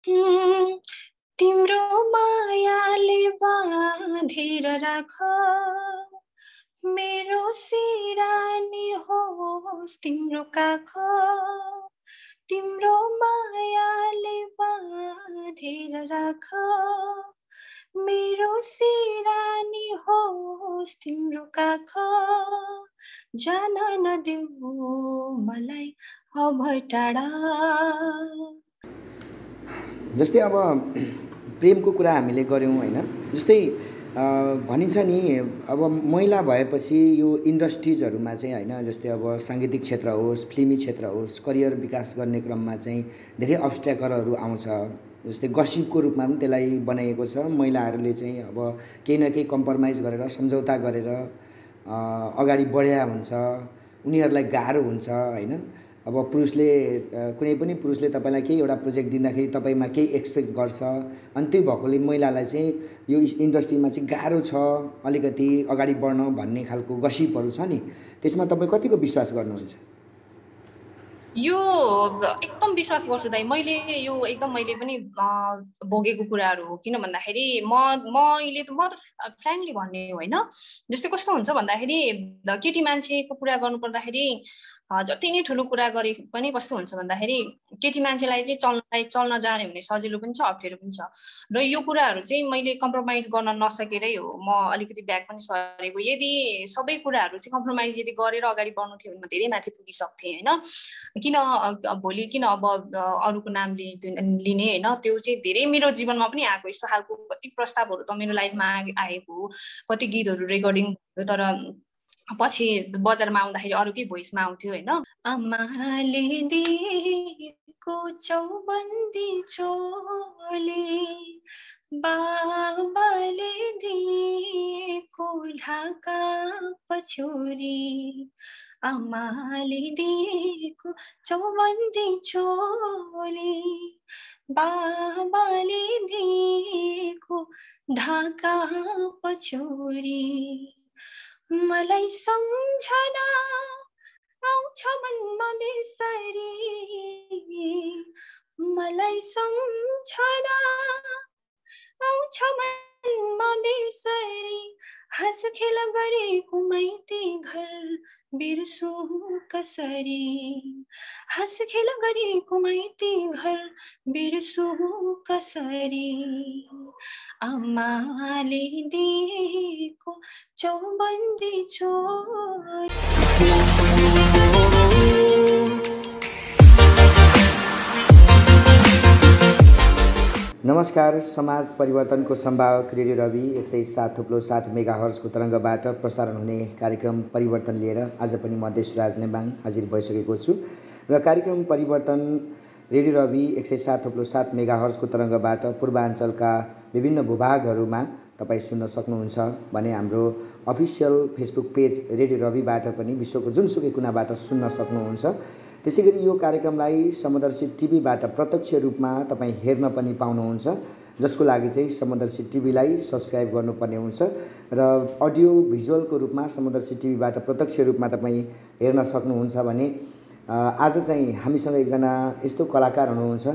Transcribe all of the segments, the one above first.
उम्, तिम्रो मायाले बाँधेर राख, मेरो सिरानी होस् तिम्रो काख, तिम्रो मायाले बाँधेर राख, मेरो सिरानी होस् तिम्रो काख, जान नदेऊ मलाई अब टाढा। जस्तै अब प्रेमको कुरा हामीले गऱ्यौँ होइन, जस्तै भनिन्छ नि अब महिला भएपछि यो इन्डस्ट्रिजहरूमा चाहिँ होइन, जस्तै अब साङ्गीतिक क्षेत्र होस्, फिल्मी क्षेत्र होस्, करियर विकास गर्ने क्रममा चाहिँ धेरै अब्स्ट्याकलहरू आउँछ। जस्तै गसिपको रूपमा पनि त्यसलाई बनाइएको छ। महिलाहरूले चाहिँ अब केही न केही कम्प्रोमाइज गरेर सम्झौता गरेर अगाडि बढ्या हुन्छ, उनीहरूलाई गाह्रो हुन्छ होइन। अब पुरुषले कुनै पनि पुरुषले तपाईँलाई केही एउटा प्रोजेक्ट दिँदाखेरि तपाईँमा केही एक्सपेक्ट गर्छ, अनि त्यो भएकोले महिलालाई चाहिँ यो इन्डस्ट्रीमा चाहिँ गाह्रो छ अलिकति अगाडि बढ्न भन्ने खालको गसिपहरू छ नि, त्यसमा तपाईँ कतिको विश्वास गर्नुहुन्छ? यो एकदम विश्वास गर्छु दाइ, मैले यो एकदम मैले पनि भोगेको कुराहरू हो। किन भन्दाखेरि मैले त फ्र्याङ्कली भन्ने होइन, जस्तै कस्तो हुन्छ भन्दाखेरि केटी मान्छेको कुरा गर्नु पर्दाखेरि जति नै ठुलो कुरा गरे पनि कस्तो हुन्छ भन्दाखेरि केटी मान्छेलाई चाहिँ चल्न जाने भने सजिलो पनि छ, अप्ठ्यारो पनि छ। र यो कुराहरू चाहिँ मैले कम्प्रोमाइज गर्न नसकेरै हो, म अलिकति ब्याक पनि सरेको। यदि सबै कुराहरू चाहिँ कम्प्रोमाइज यदि गरेर अगाडि बढ्नु थियो भने म धेरै माथि पुगिसक्थेँ होइन। किन भोलि किन अब अरूको नाम लिने होइन, त्यो चाहिँ धेरै मेरो जीवनमा पनि आएको। यस्तो खालको कति प्रस्तावहरू त मेरो लाइफमा आएको, कति गीतहरू रेकर्डिङ भयो, तर पछि बजारमा आउँदाखेरि अरूकै भोइसमा आउँथ्यो होइन। आमाले दिएको चौबन्दी चोली, बाबाले दिएको ढाका पछ्यौरी, आमाले दिएको चौबन्दी चोली, बाबाले दिएको ढाका पछ्यौरी, मलाई सम्झना आउँछ मनमा बेसरी, मलाई सम्झना आउँछ मनमा बेसरी, हाँस खेल गरेको माइती घर बिर्सु कसरी, हाँस खेल गरेको माइती घर बिर्सु कसरी, आमाले दिएको चौबन्दी चोली। नमस्कार, समाज परिवर्तनको सम्भावक रेडियो रवि 107.7 मेगाहर्जको तरङ्गबाट प्रसारण हुने कार्यक्रम परिवर्तन लिएर आज पनि म देशराज नेबाङ हाजिर भइसकेको छु। र कार्यक्रम परिवर्तन रेडियो रवि 107.7 मेगाहर्जको तरङ्गबाट पूर्वाञ्चलका विभिन्न भूभागहरूमा तपाईँ सुन्न सक्नुहुन्छ भने हाम्रो अफिसियल फेसबुक पेज रेडियो रविबाट पनि विश्वको जुनसुकै कुनाबाट सुन्न सक्नुहुन्छ। त्यसैगरी यो कार्यक्रमलाई समदर्शी टिभीबाट प्रत्यक्ष रूपमा तपाईँ हेर्न पनि पाउनुहुन्छ, जसको लागि चाहिँ समदर्शी टिभीलाई सब्स्क्राइब गर्नुपर्ने हुन्छ। र अडियो भिजुअलको रूपमा समदर्शी टिभीबाट प्रत्यक्ष रूपमा तपाईँ हेर्न सक्नुहुन्छ भने आज चाहिँ हामीसँग एकजना यस्तो कलाकार हुनुहुन्छ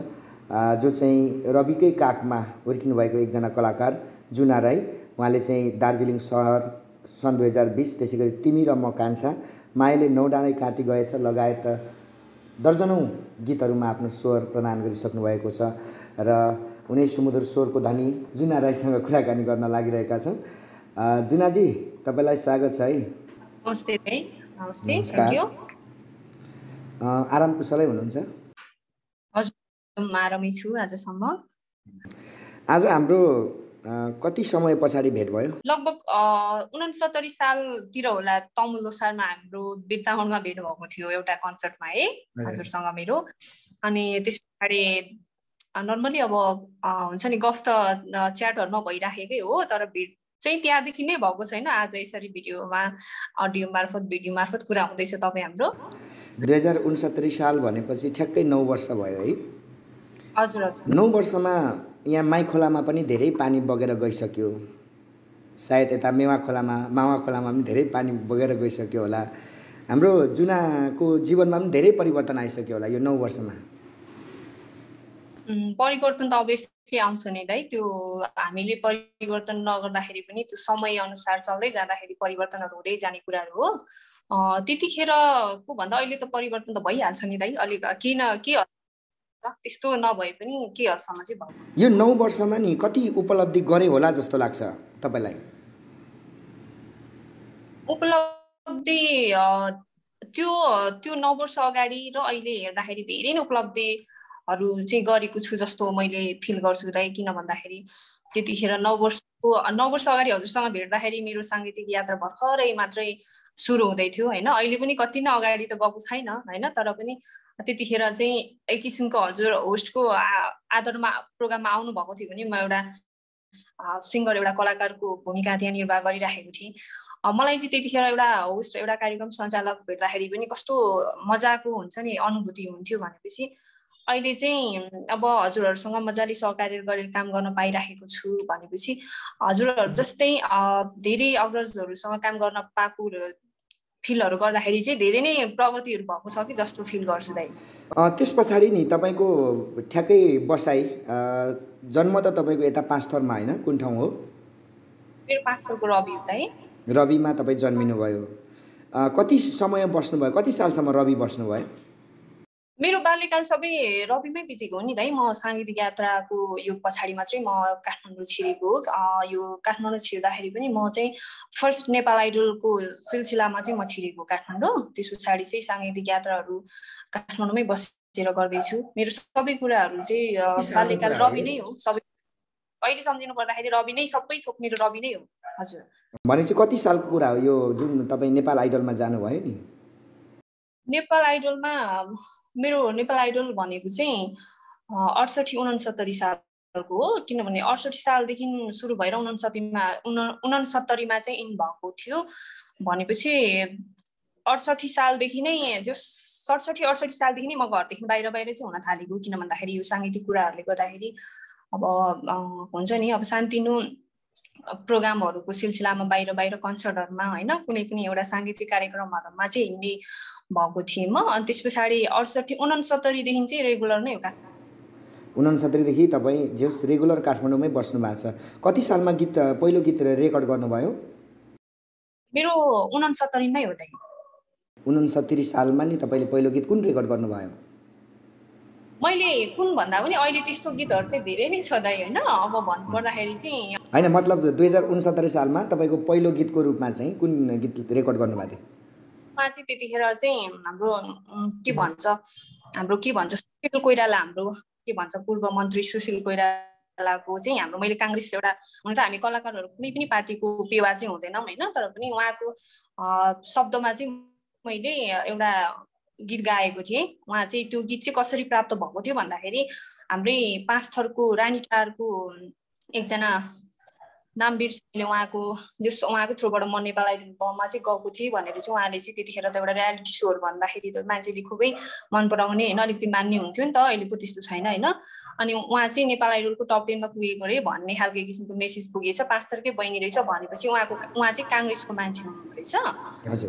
जो चाहिँ रविकै काखमा हुर्किनु भएको एकजना कलाकार जुना राई। उहाँले चाहिँ दार्जिलिङ सहर सन् 2020, त्यसै गरी तिमी र म कान्छा, मायाले नौडाँडै काटी गएछ लगायत दर्जनौँ गीतहरूमा आफ्नो स्वर प्रदान गरिसक्नु भएको छ। र उनी सुमधुर स्वरको धनी जुना राईसँग कुराकानी गर्न लागिरहेका छौँ। जुनाजी, तपाईँलाई स्वागत छ है। नमस्ते भाइ। नमस्ते, नमस्कार। Thank you. आराम कुशलै हुनुहुन्छ? हजुर, म आरामै छु आजसम्म। आज हाम्रो कति समय पछाडि भेट भयो? लगभग 69 सालतिर होला, तमुल लोसारमा हाम्रो बिरतावनमा भेट भएको थियो एउटा कन्सर्टमा है हजुरसँग मेरो। अनि त्यस पछाडि नर्मली अब हुन्छ नि गफ त च्याटहरूमा भइराखेकै हो, तर भेट चाहिँ त्यहाँदेखि नै भएको छैन। आज यसरी भिडियोमा अडियो मार्फत भिडियो मार्फत कुरा हुँदैछ तपाईँ हाम्रो। 2069 साल भनेपछि ठ्याक्कै 9 वर्ष भयो है? हजुर हजुर। 9 वर्षमा यहाँ माई खोलामा पनि धेरै पानी बगेर गइसक्यो, सायद यता मावा खोलामा पनि धेरै पानी बगेर गइसक्यो होला। हाम्रो जुनाको जीवनमा पनि धेरै परिवर्तन आइसक्यो होला यो 9 वर्षमा। परिवर्तन त अभियसली आउँछ नि दाइ। त्यो हामीले परिवर्तन नगर्दाखेरि पनि त्यो समय अनुसार चल्दै जाँदाखेरि परिवर्तनहरू हुँदै जाने कुराहरू हो। त्यतिखेरको भन्दा अहिले त परिवर्तन त भइहाल्छ नि दाइ। अलिक के त्यस्तो नभए पनि के हदसम्म चाहिँ भयो। यो 9 वर्षमा नि कति उपलब्धि गरे होला जस्तो लाग्छ तपाईलाई? उपलब्धि त्यो 9 वर्ष अगाडि र अहिले हेर्दाखेरि धेरै नै उपलब्धिहरू चाहिँ गरेको छु जस्तो मैले फिल गर्छु दाइ। किन भन्दाखेरि त्यतिखेर 9 वर्ष अगाडि हजुरसँग भेट्दाखेरि मेरो साङ्गीतिक यात्रा भर्खरै मात्रै सुरु हुँदै थियो होइन। अहिले पनि कति नै अगाडि त गएको छैन होइन, तर पनि त्यतिखेर चाहिँ एक किसिमको हजुर होस्टको आदरमा प्रोग्राममा आउनुभएको थियो भने म एउटा सिङ्गर, एउटा कलाकारको भूमिका त्यहाँ निर्वाह गरिराखेको थिएँ। मलाई चाहिँ त्यतिखेर एउटा होस्ट, एउटा कार्यक्रम सञ्चालक भेट्दाखेरि पनि कस्तो मजाको हुन्छ नि अनुभूति हुन्थ्यो भनेपछि अहिले चाहिँ अब हजुरहरूसँग मजाले सहकार्य गरेर काम गर्न पाइराखेको छु भनेपछि हजुरहरू जस्तै धेरै अग्रजहरूसँग काम गर्न पाएको फिलहरू गर्दाखेरि चाहिँ धेरै नै प्रगतिहरू भएको छ कि जस्तो फिल गर्छु दाइ। त्यस पछाडि नि तपाईँको ठ्याक्कै बसाइ जन्म त तपाईँको यता 5 थरमा होइन, कुन ठाउँ हो? मेरो 5 थरको रवि हो दाइ। रविमा तपाईँ जन्मिनुभयो। कति समय बस्नुभयो? कति सालसम्म रवि बस्नुभयो? मेरो बाल्यकाल सबै रविमै बितेको हो नि दाइ। म साङ्गीतिक यात्राको यो पछाडि मात्रै म काठमाडौँ छिरेको हो। यो काठमाडौँ छिर्दाखेरि पनि म चाहिँ फर्स्ट नेपाल आइडलको सिलसिलामा चाहिँ म छिरेको काठमाडौँ। त्यस पछाडि चाहिँ साङ्गीतिक यात्राहरू काठमाडौँमै बसेर गर्दैछु। मेरो सबै कुराहरू चाहिँ बाल्यकाल रवि नै हो। सबै अहिले सम्झिनु पर्दाखेरि रवि नै, सबै थोक मेरो रवि नै हो। हजुर। भनेपछि कति सालको कुरा हो यो जुन तपाईँ नेपाल आइडलमा जानुभयो नि? नेपाल आइडलमा मेरो नेपाल आइडल भनेको चाहिँ 68-69 सालको हो। किनभने 68 सालदेखि सुरु भएर 69मा चाहिँ इन भएको थियो। भनेपछि 68 सालदेखि नै जो 67-68 सालदेखि नै म घरदेखि बाहिर चाहिँ हुन थालेको। किन भन्दाखेरि यो साङ्गीतिक कुराहरूले गर्दाखेरि अब हुन्छ नि, अब सानोतिनो प्रोग्रामहरूको सिलसिलामा बाहिर कन्सर्टहरूमा होइन, कुनै पनि एउटा साङ्गीतिक कार्यक्रमहरूमा चाहिँ हिँड्ने भएको थिएँ म। अनि त्यस पछाडि 68-69देखि चाहिँ रेगुलर नै हो। 69देखि तपाईँ जस रेगुलर काठमाडौँमै बस्नु भएको छ। कति सालमा पहिलो गीत रेकर्ड गर्नुभयो? मेरो 69मै हो दाइ। 69 सालमा नि तपाईँले पहिलो गीत कुन रेकर्ड गर्नुभयो? मैले कुन भन्दा पनि अहिले त्यस्तो गीतहरू चाहिँ धेरै नै छ दाइ होइन। अब भन्नुपर्दाखेरि चाहिँ होइन, मतलब 2069 सालमा तपाईँको पहिलो गीतको रूपमा चाहिँ कुन गीत रेकर्ड गर्नुभएको थियो? मा चाहिँ त्यतिखेर चाहिँ हाम्रो के भन्छ सुशील कोइराला, हाम्रो के भन्छ पूर्व मन्त्री सुशील कोइरालाको चाहिँ हाम्रो, मैले काङ्ग्रेस एउटा, हुन त हामी कलाकारहरू कुनै पनि पार्टीको पेवा चाहिँ हुँदैनौँ होइन, तर पनि उहाँको शब्दमा चाहिँ मैले एउटा गीत गाएको थिएँ। उहाँ चाहिँ त्यो गीत चाहिँ कसरी प्राप्त भएको थियो भन्दाखेरि हाम्रै 5 थरको रानीटारको एकजना नाम बिर्सेले उहाँको थ्रुबाट म नेपाल आइडलमा चाहिँ गएको थिएँ भनेर चाहिँ उहाँले चाहिँ त्यतिखेर त एउटा रियालिटी सोहरू भन्दाखेरि त मान्छेले खुबै मन पराउने होइन, अलिकति मान्ने हुन्थ्यो नि त। अहिले पो त्यस्तो छैन होइन। अनि उहाँ चाहिँ नेपाल आइडलको टप 10मा पुगेको अरे भन्ने खालको किसिमको मेसेज पुगेछ। 5 थरकै बहिनी रहेछ भनेपछि उहाँ चाहिँ काङ्ग्रेसको मान्छे हुनुहुँदो रहेछ,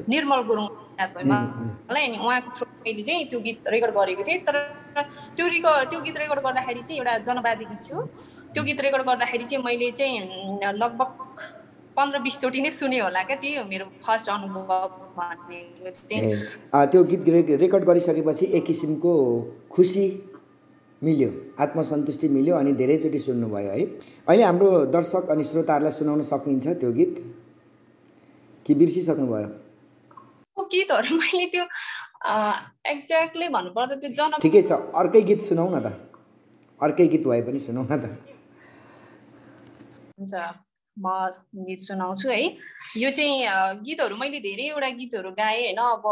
निर्मल गुरुङ याद भयो मलाई। अनि उहाँको थ्रु मैले चाहिँ त्यो गीत रेकर्ड गरेको थिएँ। तर त्यो गीत रेकर्ड गर्दाखेरि चाहिँ एउटा जनवादी गीत थियो। त्यो गीत रेकर्ड गर्दाखेरि चाहिँ मैले चाहिँ लगभग 15-20 चोटि नै सुने होला क्या। त्यही हो मेरो फर्स्ट अनुभव भनेको चाहिँ। त्यो गीत रेकर्ड गरिसकेपछि एक किसिमको खुसी मिल्यो, आत्मसन्तुष्टि मिल्यो अनि धेरैचोटि सुन्नुभयो है। अहिले हाम्रो दर्शक अनि श्रोताहरूलाई सुनाउन सकिन्छ त्यो गीत कि बिर्सिसक्नुभयो? त्यो गीतहरू मैले त्यो एक्ज्याक्टली भन्नुपर्दा त्यो ठिकै छ, अर्कै गीत सुनाउ न त, अर्कै गीत भए पनि सुनाउ न त। हुन्छ, म गीत सुनाउँछु है। यो चाहिँ गीतहरू मैले धेरैवटा गीतहरू गाएँ होइन। अब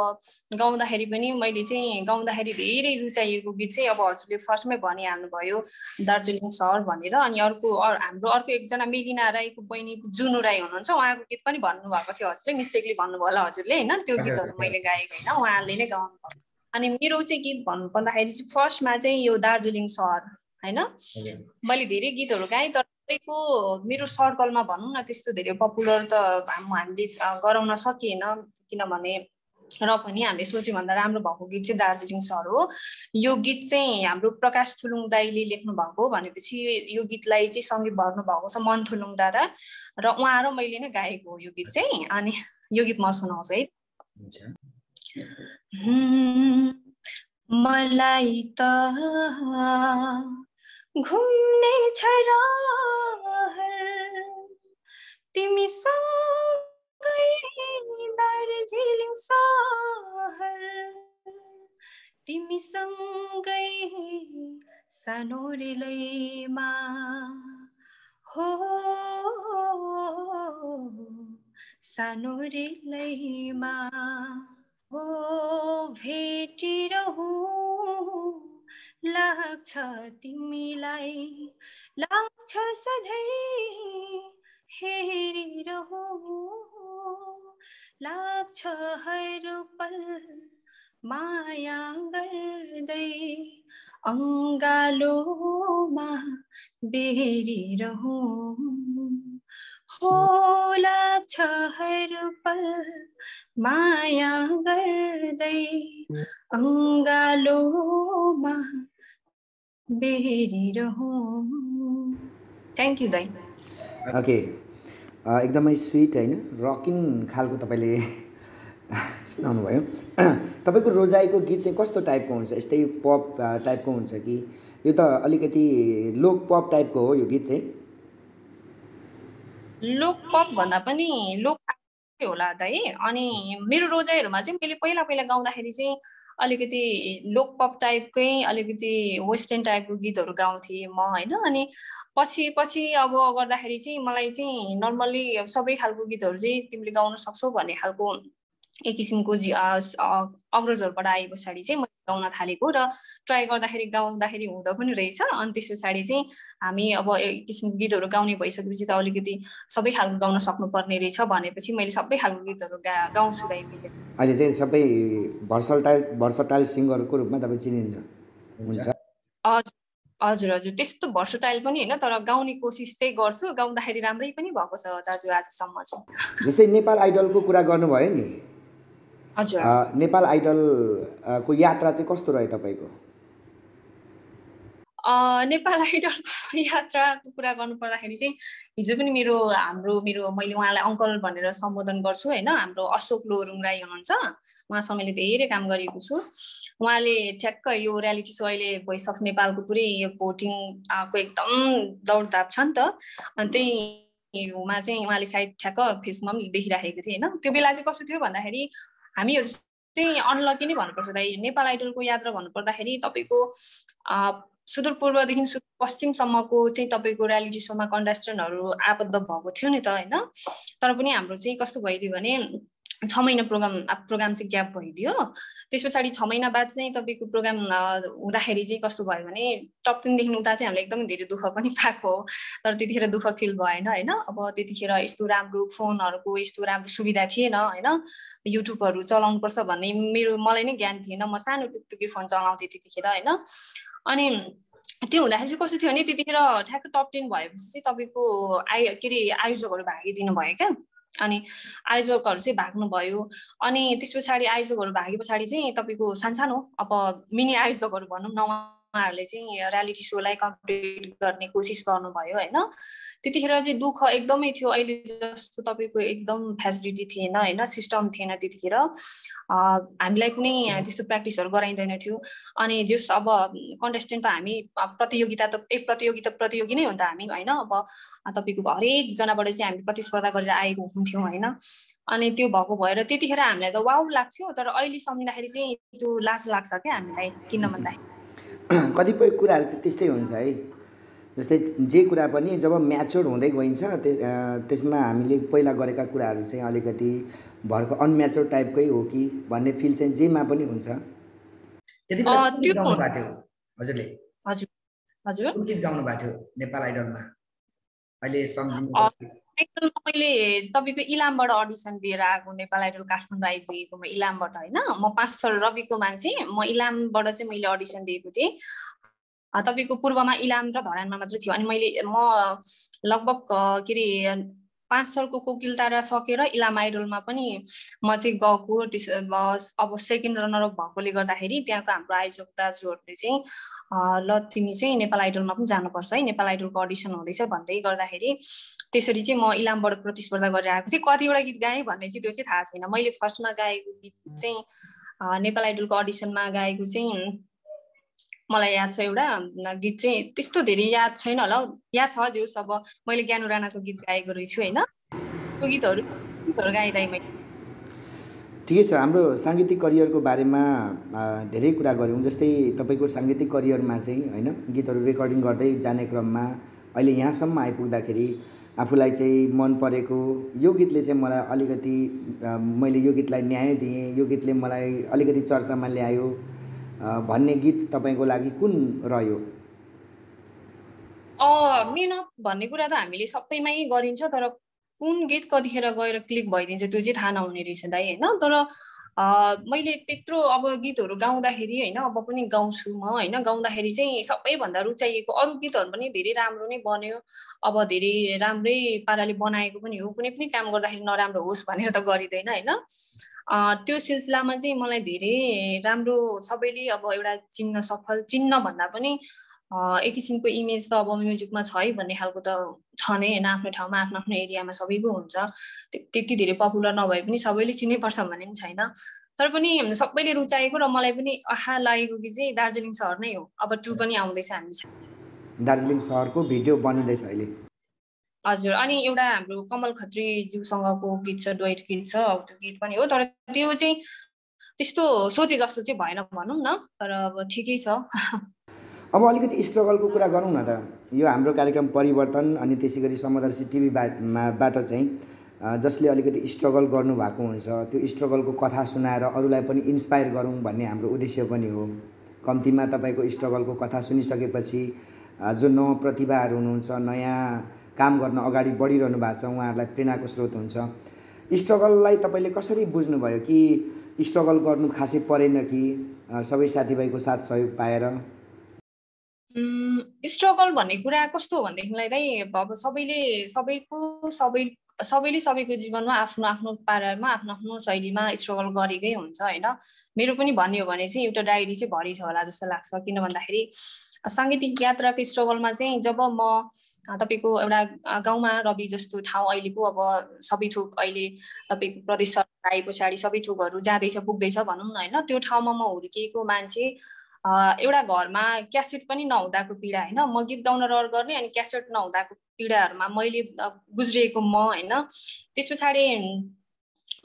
गाउँदाखेरि पनि मैले चाहिँ गाउँदाखेरि धेरै रुचाइएको गीत चाहिँ अब हजुरले फर्स्टमै भनिहाल्नुभयो दार्जिलिङ सहर भनेर। अनि हाम्रो अर्को एकजना मेलिना राईको बहिनी जुनु राई हुनुहुन्छ, उहाँको गीत पनि भन्नुभएको थियो हजुरले, मिस्टेकली भन्नुभयो होला हजुरले होइन। त्यो गीतहरू मैले गाएको होइन, उहाँले नै गाउनु भयो। अनि मेरो चाहिँ गीत भन्नुपर्दाखेरि चाहिँ फर्स्टमा चाहिँ यो दार्जिलिङ सहर होइन। मैले धेरै गीतहरू गाएँ तर मेरो सर्कलमा भनौँ न त्यस्तो धेरै पपुलर त हामीले गराउन सकिएन। किनभने र पनि हामीले सोच्यो भन्दा राम्रो भएको गीत चाहिँ दार्जिलिङ सहर हो। यो गीत चाहिँ हाम्रो प्रकाश थुलुङ दाईले लेख्नु भएको भनेपछि यो गीतलाई चाहिँ सङ्गीत भर्नु भएको छ मन थुलुङ दादा र उहाँ र मैले नै गाएको हो यो गीत चाहिँ। अनि यो गीत म सुनाउँछु है। मलाई त घुम्ने छ तिमीसँगै दार्जिलिङ सहर, तिमीसँगै सानो रेलैमा हो सानो रेलैमा हो भेटिरहूँ लाग्छ तिमीलाई, लाग्छ सधैँ हेरिरहूँ, लाग्छ हर पल माया गर्दै अङ्गालोमा बेरिरहूँ, हो लाग्छ हर पल माया गर्दै अङ्गालोमा बेरिरहूँ। थ्याङ्क यू दाइ। ओके, एकदमै स्विट होइन, रकिङ खालको तपाईँले सुनाउनु भयो। तपाईँको रोजाइको गीत चाहिँ कस्तो टाइपको हुन्छ? यस्तै पप टाइपको हुन्छ कि यो त अलिकति लोक पप टाइपको हो यो गीत चाहिँ? लोक पप भन्दा पनि लोक होला दाइ। अनि मेरो रोजाइहरूमा चाहिँ मैले पहिला पहिला गाउँदाखेरि चाहिँ अलिकति लोक पप टाइपकै अलिकति वेस्टर्न टाइपको गीतहरू गाउँथेँ म होइन। अनि पछि पछि अब गर्दाखेरि चाहिँ मलाई चाहिँ नर्मल्ली सबै खालको गीतहरू चाहिँ तिमीले गाउन सक्छौ भन्ने खालको एक किसिमको अग्रजहरूबाट आए पछाडि चाहिँ मैले गाउन थालेको र ट्राई गर्दाखेरि गाउँदाखेरि हुँदो पनि रहेछ। अनि त्यस पछाडि चाहिँ हामी अब एक किसिमको गीतहरू गाउने भइसकेपछि त अलिकति सबै खालको गाउन सक्नुपर्ने रहेछ भनेपछि मैले सबै खालको गीतहरू गाउँछु दाइ। अहिले चाहिँ सबै भर्सटाइल सिङ्गरको रूपमा तपाईँ चिनिन्छ हुन्छ? हजुर हजुर, त्यस्तो भर्सटाइल पनि होइन, तर गाउने कोसिस चाहिँ गर्छु। गाउँदाखेरि राम्रै पनि भएको छ दाजु आजसम्म चाहिँ। जस्तै नेपाल आइडलको कुरा गर्नुभयो नि, हजुर, नेपाल आइडलको यात्रा चाहिँ कस्तो रह्यो तपाईँको? नेपाल आइडलको यात्राको कुरा गर्नु पर्दाखेरि चाहिँ हिजो पनि मेरो मैले उहाँलाई अङ्कल भनेर सम्बोधन गर्छु होइन। हाम्रो अशोक लोरुङ राई हुनुहुन्छ, उहाँसँग मैले धेरै काम गरेको छु। उहाँले ठ्याक्क यो रियालिटी सो अहिले भोइस अफ नेपालको पुरै यो भोटिङको एकदम दौडधाप छ नि त। अनि त्यहीमा चाहिँ उहाँले सायद ठ्याक्क फेसबुकमा पनि देखिराखेको थिएँ होइन। त्यो बेला चाहिँ कस्तो थियो भन्दाखेरि हामीहरू चाहिँ अनलकी नै भन्नुपर्छ दाइ। नेपाल आइडलको यात्रा भन्नुपर्दाखेरि तपाईँको सुदूरपूर्वदेखि पश्चिमसम्मको चाहिँ तपाईँको रियालिटी सोमा कन्टेस्टेन्टहरू आबद्ध भएको थियो नि त होइन। तर पनि हाम्रो चाहिँ कस्तो भइदियो भने 6 महिना प्रोग्राम चाहिँ ग्याप भइदियो। त्यस पछाडि 6 महिना बाद चाहिँ तपाईँको प्रोग्राम हुँदाखेरि चाहिँ कस्तो भयो भने टप 10 देखि उता चाहिँ हामीलाई एकदमै धेरै दुःख पनि पाएको हो। तर त्यतिखेर दुःख फिल भएन होइन। अब त्यतिखेर यस्तो राम्रो फोनहरूको यस्तो राम्रो सुविधा थिएन होइन। युट्युबहरू चलाउनुपर्छ भन्ने मलाई नै ज्ञान थिएन। म सानो टुकटुकी फोन चलाउँथेँ त्यतिखेर होइन। अनि त्यो हुँदाखेरि चाहिँ कस्तो थियो भने त्यतिखेर ठ्याक्क टप 10 भएपछि चाहिँ तपाईँको आयोजकहरू भागिदिनु भयो क्या। अनि आयोजकहरू चाहिँ भाग्नुभयो। अनि त्यस पछाडि आयोजकहरू भागे पछाडि चाहिँ तपाईँको सानसानो अब मिनी आयोजकहरू भनौँ न, उहाँहरूले चाहिँ रियालिटी सोलाई कम्प्लिट गर्ने कोसिस गर्नुभयो होइन। त्यतिखेर चाहिँ दुःख एकदमै थियो। अहिले जस्तो तपाईँको एकदम फेसिलिटी थिएन होइन, सिस्टम थिएन त्यतिखेर। हामीलाई कुनै त्यस्तो प्र्याक्टिसहरू गराइँदैन थियो। अनि जस अब कन्टेस्टेन्ट त हामी प्रतियोगी नै हो नि त हामी होइन। अब तपाईँको हरेकजनाबाट चाहिँ हामी प्रतिस्पर्धा गरेर आएको हुन्थ्यौँ होइन। अनि त्यो भएको भएर त्यतिखेर हामीलाई त वाउ लाग्थ्यो। तर अहिले सम्झिँदाखेरि चाहिँ त्यो लाज लाग्छ क्या हामीलाई। किन भन्दाखेरि कतिपय कुराहरू चाहिँ त्यस्तै हुन्छ है। जस्तै जे कुरा पनि जब म्याच्योर हुँदै गइन्छ त्यसमा हामीले पहिला गरेका कुराहरू चाहिँ अलिकति भर्खर अनम्याच्योर टाइपकै हो कि भन्ने फिल चाहिँ जेमा पनि हुन्छ। त्यति बेला कुन गीत गाउनु भएको थियो हजुरले? हजुर हजुर, कुन गीत गाउनु भएको थियो नेपाल आइडलमा अहिले सम्झिनु? मैले तपाईँको इलामबाट अडिसन दिएर आएको, नेपाल आइडल काठमाडौँ आइपुगेको म इलामबाट होइन। म 5 थर रविको मान्छे। म इलामबाट चाहिँ मैले अडिसन दिएको थिएँ। तपाईँको पूर्वमा इलाम र धरानमा मात्र थियो। अनि म लगभग के अरे 5 सालको कोकिलतारा सकेर इलाम आइडलमा पनि म चाहिँ गएको। अब सेकेन्ड रनर अप भएकोले गर्दाखेरि त्यहाँको हाम्रो आयोजक दाजुहरूले चाहिँ ल तिमी चाहिँ नेपाल आइडलमा पनि जानुपर्छ है, नेपाल आइडलको अडिसन हुँदैछ भन्दै गर्दाखेरि त्यसरी चाहिँ म इलामबाट प्रतिस्पर्धा गरेर आएको थिएँ। कतिवटा गीत गाएँ भन्ने चाहिँ त्यो चाहिँ थाहा छैन। मैले फर्स्टमा गाएको गीत चाहिँ नेपाल आइडलको अडिसनमा गाएको चाहिँ मलाई याद छ एउटा गीत चाहिँ त्यस्तो धेरै याद छैन होला, याद छ जे होस्। अब मैले ज्ञानु राणाको गीत गाएको रहेछु होइन, त्यो गीतहरू गाइँदै मैले। ठिकै छ। हाम्रो साङ्गीतिक करियरको बारेमा धेरै कुरा गऱ्यौँ। जस्तै तपाईँको साङ्गीतिक करियरमा चाहिँ होइन गीतहरू रेकर्डिङ गर्दै जाने क्रममा अहिले यहाँसम्म आइपुग्दाखेरि आफूलाई चाहिँ मन परेको यो गीतले चाहिँ मलाई अलिकति मैले यो गीतलाई न्याय दिएँ, यो गीतले मलाई अलिकति चर्चामा ल्यायो भन्ने गीत तपाईँको लागि कुन रह्यो? मेहनत भन्ने कुरा त हामीले सबैमै गरिन्छ, तर कुन गीत कतिखेर गएर क्लिक भइदिन्छ त्यो चाहिँ थाहा नहुने रहेछ दाइ होइन। तर मैले त्यत्रो अब गीतहरू गाउँदाखेरि होइन, अब पनि गाउँछु म होइन, गाउँदाखेरि चाहिँ सबैभन्दा रुचाइएको अरू गीतहरू पनि धेरै राम्रो नै बन्यो, अब धेरै राम्रै पाराले बनाएको पनि हो। कुनै पनि काम गर्दाखेरि नराम्रो होस् भनेर त गरिँदैन होइन। त्यो सिलसिलामा चाहिँ मलाई धेरै राम्रो सबैले अब एउटा चिन्न भन्दा पनि एक किसिमको इमेज त अब म्युजिकमा छ है भन्ने खालको त छ नै होइन। आफ्नो ठाउँमा आफ्नो आफ्नो एरियामा सबैको हुन्छ, त्यति धेरै पपुलर नभए पनि सबैले चिन्नैपर्छ भन्ने पनि छैन। तर पनि सबैले रुचाएको र मलाई पनि आहा लागेको कि चाहिँ दार्जिलिङ सहर नै हो। अब 2 पनि आउँदैछ हामी दार्जिलिङ सहरको भिडियो बनिँदैछ अहिले। हजुर। अनि एउटा हाम्रो कमल खत्री ज्यूसँगको गीत छ, डुएट गीत छ, त्यो गीत पनि हो। तर त्यो चाहिँ त्यस्तो सोचे जस्तो चाहिँ भएन भनौँ न, तर अब ठिकै छ। अब अलिकति स्ट्रगलको कुरा गरौँ न त। यो हाम्रो कार्यक्रम परिवर्तन अनि त्यसै गरी समदर्शी टिभीबाट चाहिँ जसले अलिकति स्ट्रगल गर्नुभएको हुन्छ त्यो स्ट्रगलको कथा सुनाएर अरूलाई पनि इन्सपायर गरौँ भन्ने हाम्रो उद्देश्य पनि हो। कम्तीमा तपाईँको स्ट्रगलको कथा सुनिसकेपछि जो नयाँ प्रतिभाहरू हुनुहुन्छ, नयाँ काम गर्न अगाडि बढिरहनु भएको छ, उहाँहरूलाई प्रेरणाको स्रोत हुन्छ। स्ट्रगललाई तपाईँले कसरी बुझ्नुभयो कि स्ट्रगल गर्नु खासै परेन कि सबै साथीभाइको साथ सहयोग पाएर? स्ट्रगल भन्ने कुरा कस्तो हो भनेदेखिलाई चाहिँ अब सबैले सबैको जीवनमा आफ्नो आफ्नो पारामा आफ्नो आफ्नो शैलीमा स्ट्रगल गरेकै हुन्छ होइन। मेरो पनि भन्ने हो भने चाहिँ एउटा डायरी चाहिँ भरि छ होला जस्तो लाग्छ। किन भन्दाखेरि साङ्गीतिक यात्राको स्ट्रगलमा चाहिँ जब म तपाईँको एउटा गाउँमा रवि जस्तो ठाउँ अहिले पो अब सबै थोक अहिले तपाईँको प्रदेश सरकार आए पछाडि सबै थोकहरू जाँदैछ पुग्दैछ भनौँ न होइन, त्यो ठाउँमा म हुर्किएको मान्छे। एउटा घरमा क्यासेट पनि नहुँदाको पीडा होइन, म गीत गाउन रहर गर्ने अनि क्यासेट नहुँदाको पीडाहरूमा मैले गुज्रिएको म होइन। त्यस पछाडि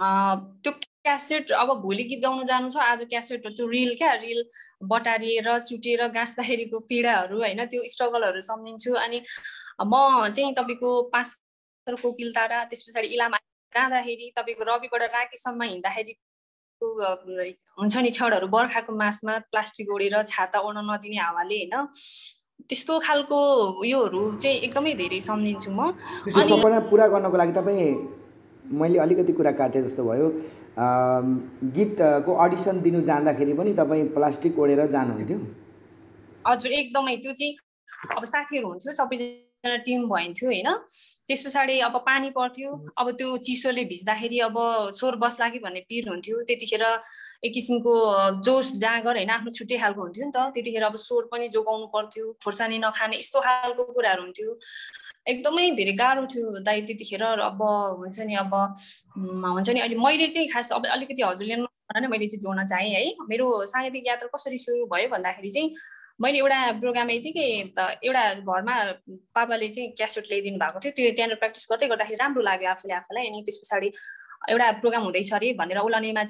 त्यो क्यासेट अब भोलि गीत गाउन जानु छ, आज क्यासेट त्यो रिल बटारिएर चुटेर गाँच्दाखेरिको पीडाहरू होइन, त्यो स्ट्रगलहरू सम्झिन्छु। अनि म चाहिँ तपाईँको 5 कोकिलतारा त्यस पछाडि इलाम गाँदाखेरि तपाईँको रविबाट राकेसम्म हिँड्दाखेरि हुन्छ नि छडहरू बर्खाको मासमा प्लास्टिक ओढेर छाता ओढ्न नदिने हावाले होइन, त्यस्तो खालको उयोहरू चाहिँ एकदमै धेरै सम्झिन्छु म। अनि सपना पुरा गर्नको लागि तपाईँ, मैले अलिकति कुरा काटे जस्तो भयो, गीतको अडिसन दिनु जाँदाखेरि पनि तपाईँ प्लास्टिक ओढेर जानुहुन्थ्यो? हजुर एकदमै। त्यो चाहिँ अब साथीहरू हुन्थ्यो, सबैजना टिम भइन्थ्यो होइन। त्यस पछाडि अब पानी पर्थ्यो, अब त्यो चिसोले भिज्दाखेरि अब स्वर बस्ला कि भन्ने पिर हुन्थ्यो। त्यतिखेर एक किसिमको जोस जाँगर होइन आफ्नो छुट्टै खालको हुन्थ्यो नि त। त्यतिखेर अब स्वर पनि जोगाउनु पर्थ्यो, खोर्सानी नखाने यस्तो खालको कुराहरू हुन्थ्यो। एकदमै धेरै गाह्रो थियो दाइ त्यतिखेर। अब हुन्छ नि अब हुन्छ नि अहिले मैले चाहिँ खास अब अलिकति हजुरले नै मैले चाहिँ जोड्न चाहेँ है। मेरो साङ्गीतिक यात्रा कसरी सुरु भयो भन्दाखेरि चाहिँ मैले एउटा प्रोग्राम यतिकै एउटा घरमा पापाले चाहिँ क्यासेट ल्याइदिनु भएको थियो, त्यो त्यहाँनिर प्र्याक्टिस गर्दै गर्दाखेरि राम्रो लाग्यो आफूलाई। अनि त्यस पछाडि एउटा प्रोग्राम हुँदैछ अरे भनेर उलानीमा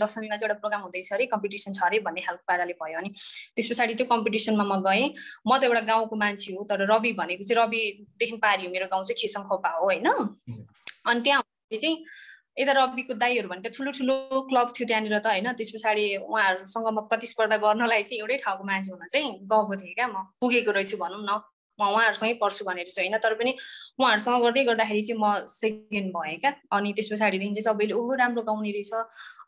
दशमीमा चाहिँ एउटा प्रोग्राम हुँदैछ अरे, कम्पिटिसन छ अरे भन्ने खालको पाराले भयो। अनि त्यस पछाडि त्यो कम्पिटिसनमा म गएँ। म त एउटा गाउँको मान्छे हो, तर रवि भनेको चाहिँ रविदेखि पारि हो, मेरो गाउँ चाहिँ खेसम खोपा हो होइन। अनि त्यहाँ चाहिँ यता रविको दाईहरू भने त ठुलो ठुलो क्लब थियो त्यहाँनिर त होइन। त्यस पछाडि उहाँहरूसँग म प्रतिस्पर्धा गर्नलाई चाहिँ एउटै ठाउँको मान्छे हुन चाहिँ गएको थिएँ क्या, म पुगेको रहेछु भनौँ न। म उहाँहरूसँगै पढ्छु भनेर चाहिँ होइन, तर पनि उहाँहरूसँग गर्दै गर्दाखेरि चाहिँ म सेकेन्ड भएँ क्या। अनि त्यस पछाडिदेखि चाहिँ सबैले ओहो राम्रो गाउने रहेछ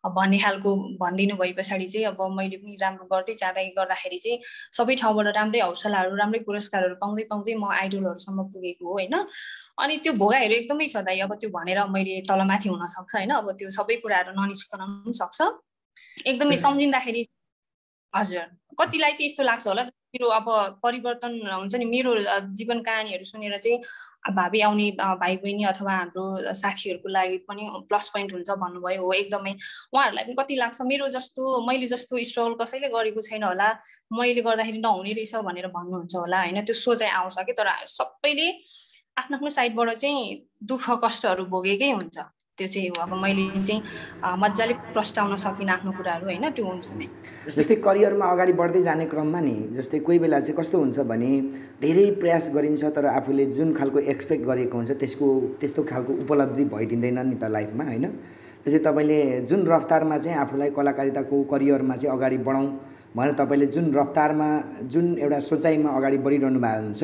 भन्ने खालको भनिदिनु भए पछाडि चाहिँ अब मैले पनि राम्रो गर्दै जाँदै गर्दाखेरि चाहिँ सबै ठाउँबाट राम्रै हौसलाहरू राम्रै पुरस्कारहरू पाउँदै म आइडलहरूसम्म पुगेको हो होइन। अनि त्यो भोगाइहरू एकदमै छ दाइ। अब त्यो भनेर मैले तलमाथि हुन सक्छ होइन, अब त्यो सबै कुराहरू ननिस्कन पनि सक्छ एकदमै सम्झिँदाखेरि। हजुर, कतिलाई चाहिँ यस्तो लाग्छ होला मेरो अब परिवर्तन हुन्छ नि, मेरो जीवन कहानीहरू सुनेर चाहिँ भावी आउने भाइ बहिनी अथवा हाम्रो साथीहरूको लागि पनि प्लस पोइन्ट हुन्छ भन्नुभयो। हो एकदमै, उहाँहरूलाई पनि कति लाग्छ मेरो जस्तो मैले जस्तो स्ट्रगल कसैले गरेको छैन होला, मैले गर्दाखेरि नहुने रहेछ भनेर भन्नुहुन्छ होला होइन, त्यो सोचाइ आउँछ कि। तर सबैले आफ्नो आफ्नो साइडबाट चाहिँ दुःख कष्टहरू भोगेकै हुन्छ, त्यो चाहिँ हो। अब मैले चाहिँ मजाले प्रस्ताउन सकिनँ आफ्नो कुराहरू होइन, त्यो हुन्छ नै। जस्तै करियरमा अगाडि बढ्दै जाने क्रममा नि जस्तै कोही बेला चाहिँ कस्तो हुन्छ भने धेरै प्रयास गरिन्छ तर आफूले जुन खालको एक्सपेक्ट गरेको हुन्छ त्यस्तो खालको उपलब्धि भइदिँदैन नि त लाइफमा होइन। जस्तै तपाईँले जुन रफ्तारमा चाहिँ आफूलाई कलाकारिताको करियरमा चाहिँ अगाडि बढाउँ भनेर तपाईँले जुन रफ्तारमा जुन एउटा सोचाइमा अगाडि बढिरहनु भएको हुन्छ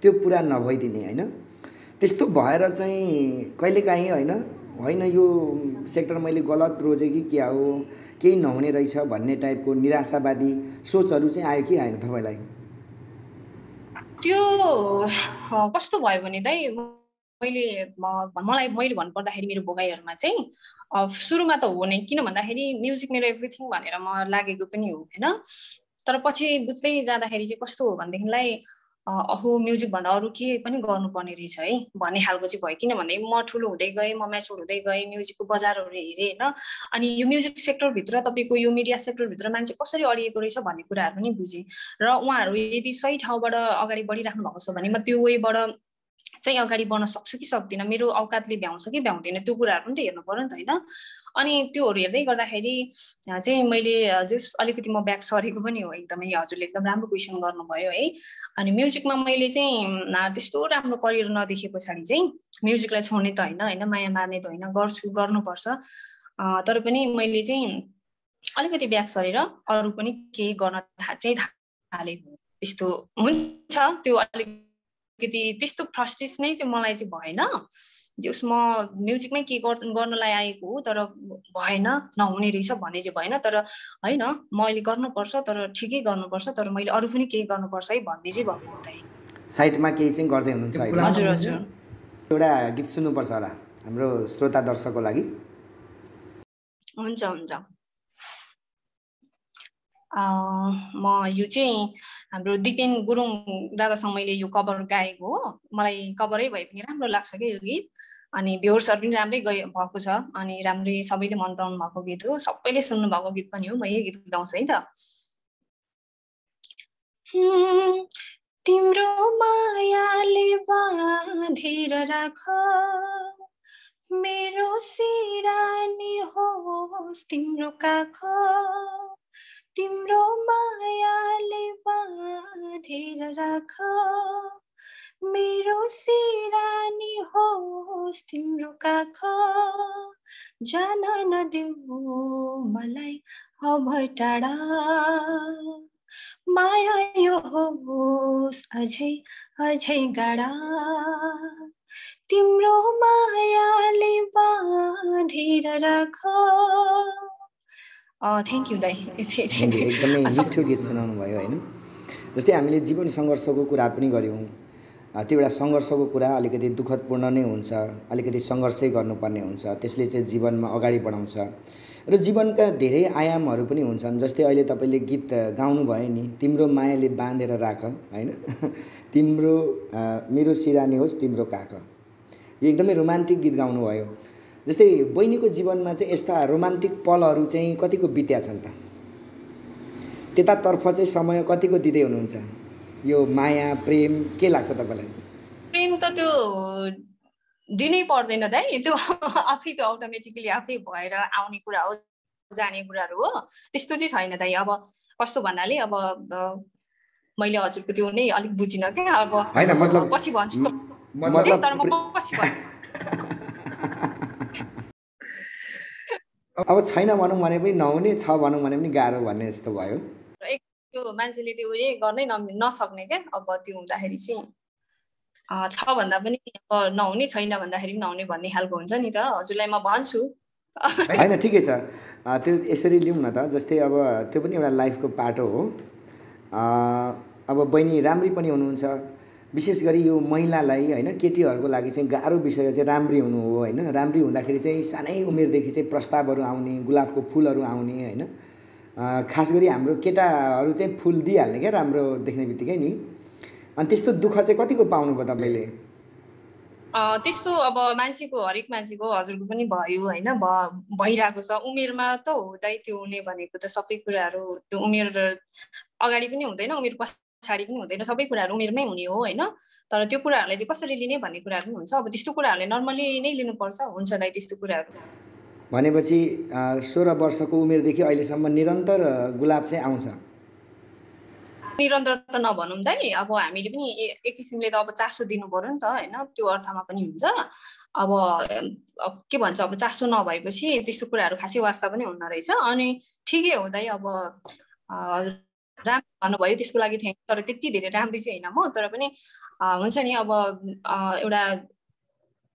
त्यो पुरा नभइदिने होइन। त्यस्तो भएर चाहिँ कहिलेकाहीँ होइन यो सेक्टर मैले गलत रोजेँ कि क्या हो, केही नहुने रहेछ भन्ने टाइपको निराशावादी सोचहरू चाहिँ आयो कि आएन तपाईँलाई? त्यो कस्तो भयो भने दाइ, मलाई भन्नुपर्दाखेरि मेरो भोगाइहरूमा चाहिँ सुरुमा त हो नै, किन भन्दाखेरि म्युजिक मेरो एभ्रिथिङ भनेर म लागेको पनि हो होइन। तर पछि बुझ्दै जाँदाखेरि चाहिँ कस्तो हो भनेदेखिलाई अहो म्युजिक भन्दा अरू के पनि गर्नुपर्ने रहेछ है भन्ने खालको चाहिँ भयो। किन भन्दाखेरि म ठुलो हुँदै गएँ, म म्याचुर हुँदै गएँ, म्युजिकको बजारहरू हेरेँ होइन। अनि यो म्युजिक सेक्टरभित्र तपाईँको यो मिडिया सेक्टरभित्र मान्छे कसरी अडिएको रहेछ भन्ने कुराहरू पनि बुझेँ। र उहाँहरू यदि सही ठाउँबाट अगाडि बढिराख्नु भएको छ भने म त्यो वेबाट चाहिँ अगाडि बढ्न सक्छु कि सक्दिनँ, मेरो औकातले भ्याउँछ कि भ्याउँदैन, त्यो कुराहरू पनि त हेर्नु पर्यो नि त होइन। अनि त्योहरू हेर्दै गर्दाखेरि चाहिँ मैले जस अलिकति म ब्याक सरेको पनि हो एकदमै। हजुरले एकदम राम्रो क्वेसन गर्नुभयो है। अनि म्युजिकमा मैले चाहिँ त्यस्तो राम्रो करियर नदेखे पछाडि चाहिँ म्युजिकलाई छोड्ने त होइन, माया मार्ने त होइन, गर्नुपर्छ। तर पनि मैले चाहिँ अलिकति ब्याक सरेर अरू पनि केही गर्न थालेको त्यस्तो हुन्छ। त्यो अलिकति त्यस्तो फ्रस्ट्रेसनै चाहिँ मलाई चाहिँ भएन, जस म म्युजिकमै के गर्नलाई आएको हो तर भएन, नहुने रहेछ भन्ने चाहिँ भएन। तर होइन मैले गर्नुपर्छ, तर ठिकै गर्नुपर्छ, तर मैले अरू पनि केही गर्नुपर्छ है भन्ने चाहिँ भन्नु हुँदै साइडमा केही चाहिँ गर्दै हुनुहुन्छ अहिले? हजुर हजुर। एउटा गीत सुन्नुपर्छ होला हाम्रो श्रोता दर्शकको लागि। हुन्छ हुन्छ। म यो चाहिँ हाम्रो दिपेन गुरुङ दादासँग मैले यो कभर गाएको हो। मलाई कभरै भए पनि राम्रो लाग्छ क्या यो गीत। अनि भ्युर्सहरू पनि राम्रै भएको छ अनि राम्रै सबैले मन पराउनु भएको गीत हो, सबैले सुन्नु भएको गीत पनि हो। म यही गीत गाउँछु है त। तिम्रो मायाले बाँधेर राख मेरो सिरानी होस् तिम्रो काख, तिम्रो मायाले बाँधेर राख मेरो सिरानी होस् तिम्रो काख, जान नदेऊ मलाई अब टाढा, माया यो होस् अझै अझै गाढा, तिम्रो मायाले बाँधेर राख। थ्याङ्क यू दाइ। एकदमै मिठो गीत सुनाउनु भयो होइन। जस्तै हामीले जीवन सङ्घर्षको कुरा पनि गऱ्यौँ, त्यो एउटा सङ्घर्षको कुरा अलिकति दुःखदपूर्ण नै हुन्छ, अलिकति सङ्घर्षै गर्नुपर्ने हुन्छ, त्यसले चाहिँ जीवनमा अगाडि बढाउँछ। र जीवनका धेरै आयामहरू पनि हुन्छन्। जस्तै अहिले तपाईँले गीत गाउनु भयो नि, तिम्रो मायाले बाँधेर राख होइन, तिम्रो मेरो सिरानी होस् तिम्रो काख, यो एकदमै रोमान्टिक गीत गाउनुभयो। जस्तै बहिनीको जीवनमा चाहिँ यस्ता रोमान्टिक पलहरू चाहिँ कतिको बित्या छन् त? त्यतातर्फ चाहिँ समय कतिको दिँदै हुनुहुन्छ? यो माया प्रेम के लाग्छ तपाईँलाई? प्रेम त त्यो दिनै पर्दैन दाइ, त्यो आफै त अटोमेटिकली आफै भएर आउने कुरा हो, जाने कुराहरू हो, त्यस्तो चाहिँ छैन दाइ। अब कस्तो भन्नाले अब मैले हजुरको त्यो नै अलिक बुझिनँ क्या। अब होइन मतलब पछि भन्छु तर म पछि भन्छु। अब छैन भनौँ भने पनि नहुने, छ भनौँ भने पनि गाह्रो भन्ने जस्तो भयो। त्यो मान्छेले त्यो उयो गर्नै नसक्ने क्या। अब त्यो हुँदाखेरि चाहिँ छ भन्दा पनि अब नहुने, छैन भन्दाखेरि पनि नहुने भन्ने खालको हुन्छ नि त। हजुरलाई म भन्छु होइन ठिकै छ, त्यो यसरी लिउँ न त। जस्तै अब त्यो पनि एउटा लाइफको पाटो हो। अब बहिनी राम्री पनि हुनुहुन्छ, विशेष गरी यो महिलालाई होइन केटीहरूको लागि चाहिँ गाह्रो विषय चाहिँ राम्री हुनु हो होइन। राम्री हुँदाखेरि चाहिँ सानै उमेरदेखि चाहिँ प्रस्तावहरू आउने, गुलाबको फुलहरू आउने होइन। खास गरी हाम्रो केटाहरू चाहिँ फुल दिइहाल्ने क्या राम्रो देख्ने बित्तिकै नि। अनि त्यस्तो दुःख चाहिँ कतिको पाउनुभयो तपाईँले? त्यस्तो अब मान्छेको हरेक मान्छेको हजुरको पनि भयो होइन, भइरहेको छ। उमेरमा त हुँदै त्यो हुने भनेको त सबै कुराहरू त्यो उमेर अगाडि पनि हुँदैन, उमेर पछाडि पनि हुँदैन, सबै कुराहरू उमेरमै हुने हो होइन। तर त्यो कुराहरूलाई चाहिँ कसरी लिने भन्ने कुराहरू पनि हुन्छ। अब त्यस्तो कुराहरूले नर्मली नै लिनुपर्छ, हुन्छ दाइ त्यस्तो कुराहरू। भनेपछि 16 वर्षको उमेरदेखि अहिलेसम्म निरन्तर गुलाब चाहिँ आउँछ? निरन्तर त नभनौँ दाइ, अब हामीले पनि एक किसिमले त अब चासो दिनु पर्यो नि त होइन, त्यो अर्थमा पनि हुन्छ। अब के भन्छ, अब चासो नभएपछि त्यस्तो कुराहरू खासै वास्ता पनि हुन्न रहेछ। अनि ठिकै हो दाइ, अब राम्रो भन्नुभयो त्यसको लागि थ्याङ्क यू। तर त्यति धेरै राम्रो चाहिँ होइन म, तर पनि हुन्छ नि अब एउटा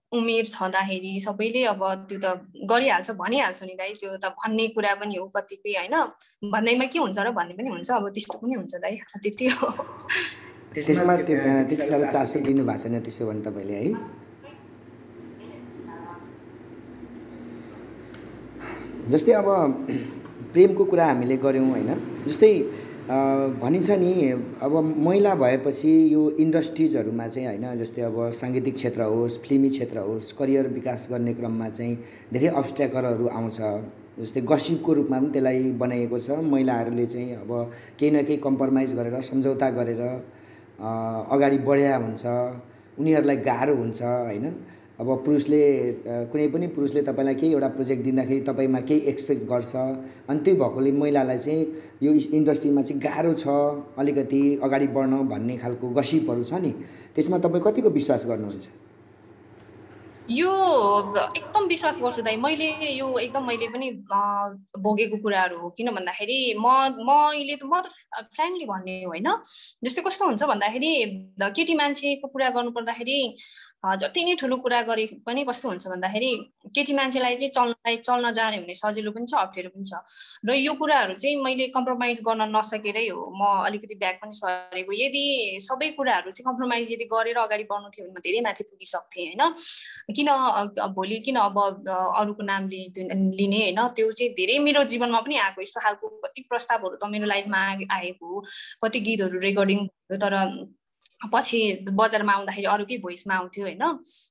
उमेर छँदाखेरि सबैले अब त्यो त गरिहाल्छ, भनिहाल्छ नि दाइ, त्यो त भन्ने कुरा पनि हो कतिकै होइन। भन्दैमा के हुन्छ र भन्ने पनि हुन्छ, अब त्यस्तो पनि हुन्छ दाइ, त्यति हो। त्यसमा त्यति साह्रो चासो दिनु भएको छैन त्यसो भने तपाईँले है? जस्तै अब प्रेमको कुरा हामीले गऱ्यौँ होइन। जस्तै भनिन्छ नि अब महिला भएपछि यो इन्डस्ट्रिजहरूमा चाहिँ होइन, जस्तै अब साङ्गीतिक क्षेत्र होस्, फिल्मी क्षेत्र होस्, करियर विकास गर्ने क्रममा चाहिँ धेरै अब्स्ट्याकलहरू आउँछ। जस्तै गसिपको रूपमा पनि त्यसलाई बनाइएको छ। महिलाहरूले चाहिँ अब केही न केही कम्प्रोमाइज गरेर, सम्झौता गरेर अगाडि बढ्या हुन्छ, उनीहरूलाई गाह्रो हुन्छ होइन। अब पुरुषले कुनै पनि पुरुषले तपाईँलाई केही एउटा प्रोजेक्ट दिँदाखेरि तपाईँमा केही एक्सपेक्ट गर्छ, अनि त्यो भएकोले महिलालाई चाहिँ यो इन्डस्ट्रीमा चाहिँ गाह्रो छ अलिकति अगाडि बढ्न भन्ने खालको गसिपहरू छ नि, त्यसमा तपाईँ कतिको विश्वास गर्नुहुन्छ? यो एकदम विश्वास गर्छु दाइ, मैले यो एकदम मैले पनि भोगेको कुराहरू हो। किन भन्दाखेरि मैले त फ्र्याङ्कली भन्ने होइन, जस्तै कस्तो हुन्छ भन्दाखेरि केटी मान्छेको कुरा गर्नु पर्दाखेरि जति नै ठुलो कुरा गरे पनि कस्तो हुन्छ भन्दाखेरि केटी मान्छेलाई चाहिँ चल्न जाने भने सजिलो पनि छ, अप्ठ्यारो पनि छ। र यो कुराहरू चाहिँ मैले कम्प्रोमाइज गर्न नसकेरै हो म अलिकति ब्याक पनि सरेको। यदि सबै कुराहरू चाहिँ कम्प्रोमाइज यदि गरेर अगाडि बढ्नु थियो भने म धेरै माथि पुगिसक्थेँ होइन। किन भोलि किन अब अरूको नाम लिने होइन, त्यो चाहिँ धेरै मेरो जीवनमा पनि आएको। यस्तो खालको कति प्रस्तावहरू त मेरो लाइफमा आएको, कति गीतहरू रेकर्डिङ भयो, तर पछि बजारमा आउँदाखेरि अरूकै भोइसमा आउँथ्यो होइन।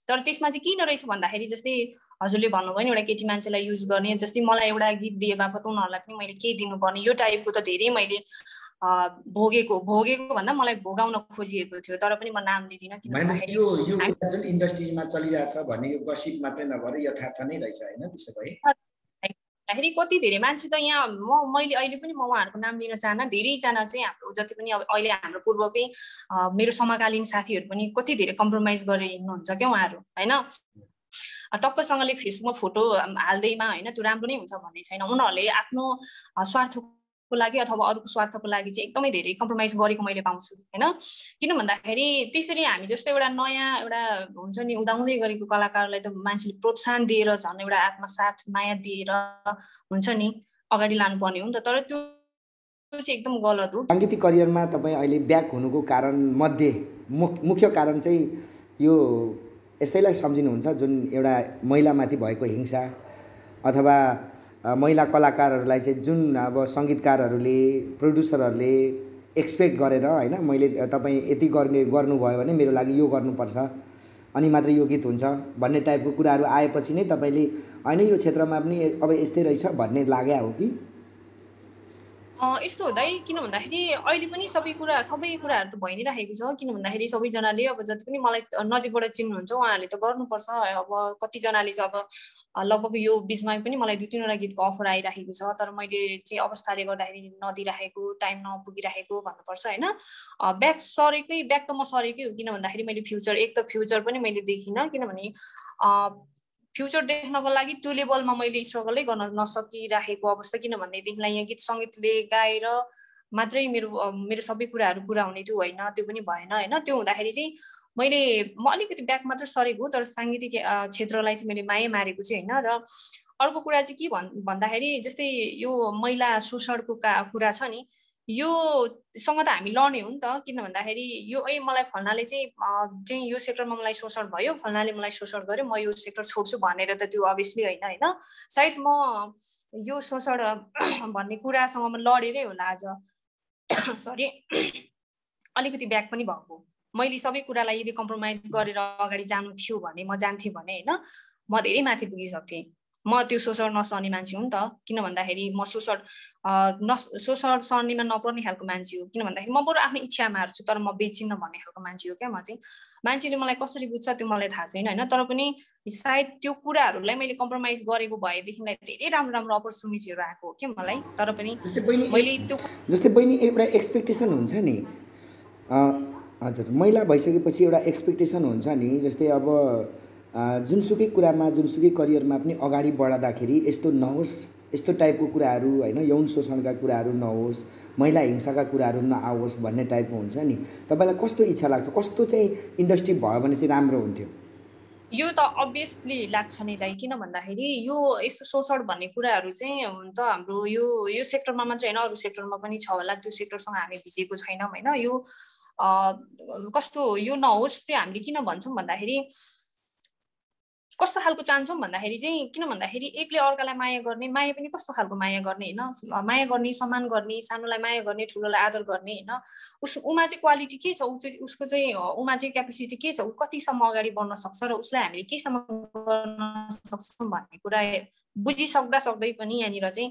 तर त्यसमा चाहिँ किन रहेछ भन्दाखेरि जस्तै हजुरले भन्नुभयो नि एउटा केटी मान्छेलाई युज गर्ने, जस्तै मलाई एउटा गीत दिए बापत उनीहरूलाई पनि मैले के दिनुपर्ने, यो टाइपको त धेरै मैले भोगेको भन्दा मलाई भोगाउन खोजिएको थियो, तर पनि म नाम लिदिनँ। किनभने यो जुन इन्डस्ट्रीमा चलिरहेछ भन्ने यो गसिप मात्रै नभएर यथार्थ नै रहेछ होइन। त्यसो भए कति धेरै मान्छे त यहाँ मैले अहिले पनि म उहाँहरूको नाम लिन चाहन्न, धेरैजना चाहिँ हाम्रो जति पनि अब अहिले हाम्रो पूर्वकै मेरो समकालीन साथीहरू पनि कति धेरै कम्प्रोमाइज गरेर हिँड्नुहुन्छ क्या उहाँहरू होइन। टक्कसँगले फेसबुकमा फोटो हाल्दैमा होइन त्यो राम्रो नै हुन्छ भन्ने छैन। उनीहरूले आफ्नो स्वार्थको लागि अथवा अरूको स्वार्थको लागि चाहिँ एकदमै धेरै कम्प्रोमाइज गरेको मैले पाउँछु होइन। किन भन्दाखेरि त्यसरी हामी जस्तो एउटा नयाँ एउटा हुन्छ नि उदाउँदै गरेको कलाकारलाई त मान्छेले प्रोत्साहन दिएर झन् एउटा आत्मसाथ माया दिएर हुन्छ नि अगाडि लानुपर्ने हो नि त। तर त्यो चाहिँ एकदम गलत हो। साङ्गीतिक करियरमा तपाईँ अहिले ब्याक हुनुको कारण मध्ये मुख्य कारण चाहिँ यो यसैलाई सम्झिनुहुन्छ, जुन एउटा महिलामाथि भएको हिंसा अथवा महिला कलाकारहरूलाई चाहिँ जुन अब सङ्गीतकारहरूले प्रोड्युसरहरूले एक्सपेक्ट गरेर होइन, मैले तपाईँ यति गर्नुभयो भने मेरो लागि यो गर्नुपर्छ अनि मात्रै यो गीत हुन्छ भन्ने टाइपको कुराहरू आएपछि नै तपाईँले होइन यो क्षेत्रमा पनि अब यस्तै रहेछ भन्ने लाग्यो हो कि? यस्तो हुँदै किन भन्दाखेरि अहिले पनि सबै कुराहरू त भइ नै राखेको छ। किन भन्दाखेरि सबैजनाले अब जति पनि मलाई नजिकबाट चिन्नुहुन्छ उहाँहरूले त गर्नुपर्छ। अब कतिजनाले चाहिँ अब लगभग यो बिचमा पनि मलाई 2-3वटा गीतको अफर आइराखेको छ, तर मैले चाहिँ अवस्थाले गर्दाखेरि नदिइराखेको, टाइम नपुगिराखेको भन्नुपर्छ होइन। ब्याक त म सरेकै हो। किन भन्दाखेरि मैले फ्युचर पनि मैले देखिनँ, किनभने फ्युचर देख्नको लागि त्यो लेभलमा मैले स्ट्रगलै गर्न नसकिराखेको अवस्था। किन भनेदेखिलाई यहाँ गीत सङ्गीतले गाएर मात्रै मेरो सबै कुराहरू पुरा हुने त्यो होइन, त्यो पनि भएन होइन। त्यो हुँदाखेरि चाहिँ म अलिकति ब्याक मात्र सरेको, तर साङ्गीतिक क्षेत्रलाई चाहिँ मैले माया मारेको चाहिँ होइन। र अर्को कुरा चाहिँ के भन्दाखेरि जस्तै यो महिला शोषणको कुरा छ नि, योसँग त हामी लड्ने हो नि त, किन भन्दाखेरि यो मलाई फल्नाले चाहिँ यो सेक्टरमा मलाई शोषण भयो, फल्नाले मलाई शोषण गर्यो, म यो सेक्टर छोड्छु भनेर त त्यो अभियसली होइन। सायद म यो शोषण भन्ने कुरासँग म लडेरै होला आज सरी अलिकति ब्याक पनि भएको। मैले सबै कुरालाई यदि कम्प्रोमाइज गरेर अगाडि जानु थियो भने म जान्थेँ भने होइन म धेरै माथि पुगिसक्थेँ। म त्यो शोषण नसर्ने मान्छे हो नि त, किन भन्दाखेरि म शोषण सर्नेमा नपर्ने खालको मान्छे हो। किन भन्दाखेरि म बरु आफ्नो इच्छा मार्छु तर म बेचिन्न भन्ने खालको मान्छे हो क्या म चाहिँ। मान्छेले मलाई कसरी बुझ्छ त्यो मलाई थाहा छैन होइन, तर पनि सायद त्यो कुराहरूलाई मैले कम्प्रोमाइज गरेको भएदेखिलाई धेरै राम्रो राम्रो अपर्च्युनिटीहरू आएको हो क्या मलाई। तर पनि मैले त्यो जस्तै बहिनी एउटा एक्सपेक्टेसन हुन्छ नि, हजुर, महिला भइसकेपछि एउटा एक्सपेक्टेसन हुन्छ नि, जस्तै अब जुनसुकै कुरामा जुनसुकै करियरमा पनि अगाडि बढ्दाखेरि यस्तो नहोस्, यस्तो टाइपको कुराहरू होइन, यौन शोषणका कुराहरू नहोस्, महिला हिंसाका कुराहरू नआओस् भन्ने टाइपको हुन्छ नि। तपाईँलाई कस्तो इच्छा लाग्छ, कस्तो चाहिँ इन्डस्ट्री भयो भने चाहिँ राम्रो हुन्थ्यो? यो त अभियसली लाग्छ नि दाइ, किन भन्दाखेरि यो यस्तो शोषण भन्ने कुराहरू चाहिँ हुन त हाम्रो यो सेक्टरमा मात्रै होइन अरू सेक्टरमा पनि छ होला, त्यो सेक्टरसँग हामी भिजेको छैनौँ होइन। यो कस्तो यो नहोस् चाहिँ हामीले किन भन्छौँ भन्दाखेरि कस्तो खालको चाहन्छौँ भन्दाखेरि चाहिँ, किन भन्दाखेरि एकले अर्कालाई माया गर्ने, माया पनि कस्तो खालको माया गर्ने होइन, माया गर्ने, सम्मान गर्ने, सानोलाई माया गर्ने, ठुलोलाई आदर गर्ने होइन। उमा चाहिँ क्वालिटी के छ, उसको चाहिँ उमा चाहिँ क्यापेसिटी के छ, ऊ कतिसम्म अगाडि बढ्न सक्छ र उसलाई हामीले केसम्म गर्न सक्छौँ भन्ने कुरा बुझिसक्दा सक्दै पनि यहाँनिर चाहिँ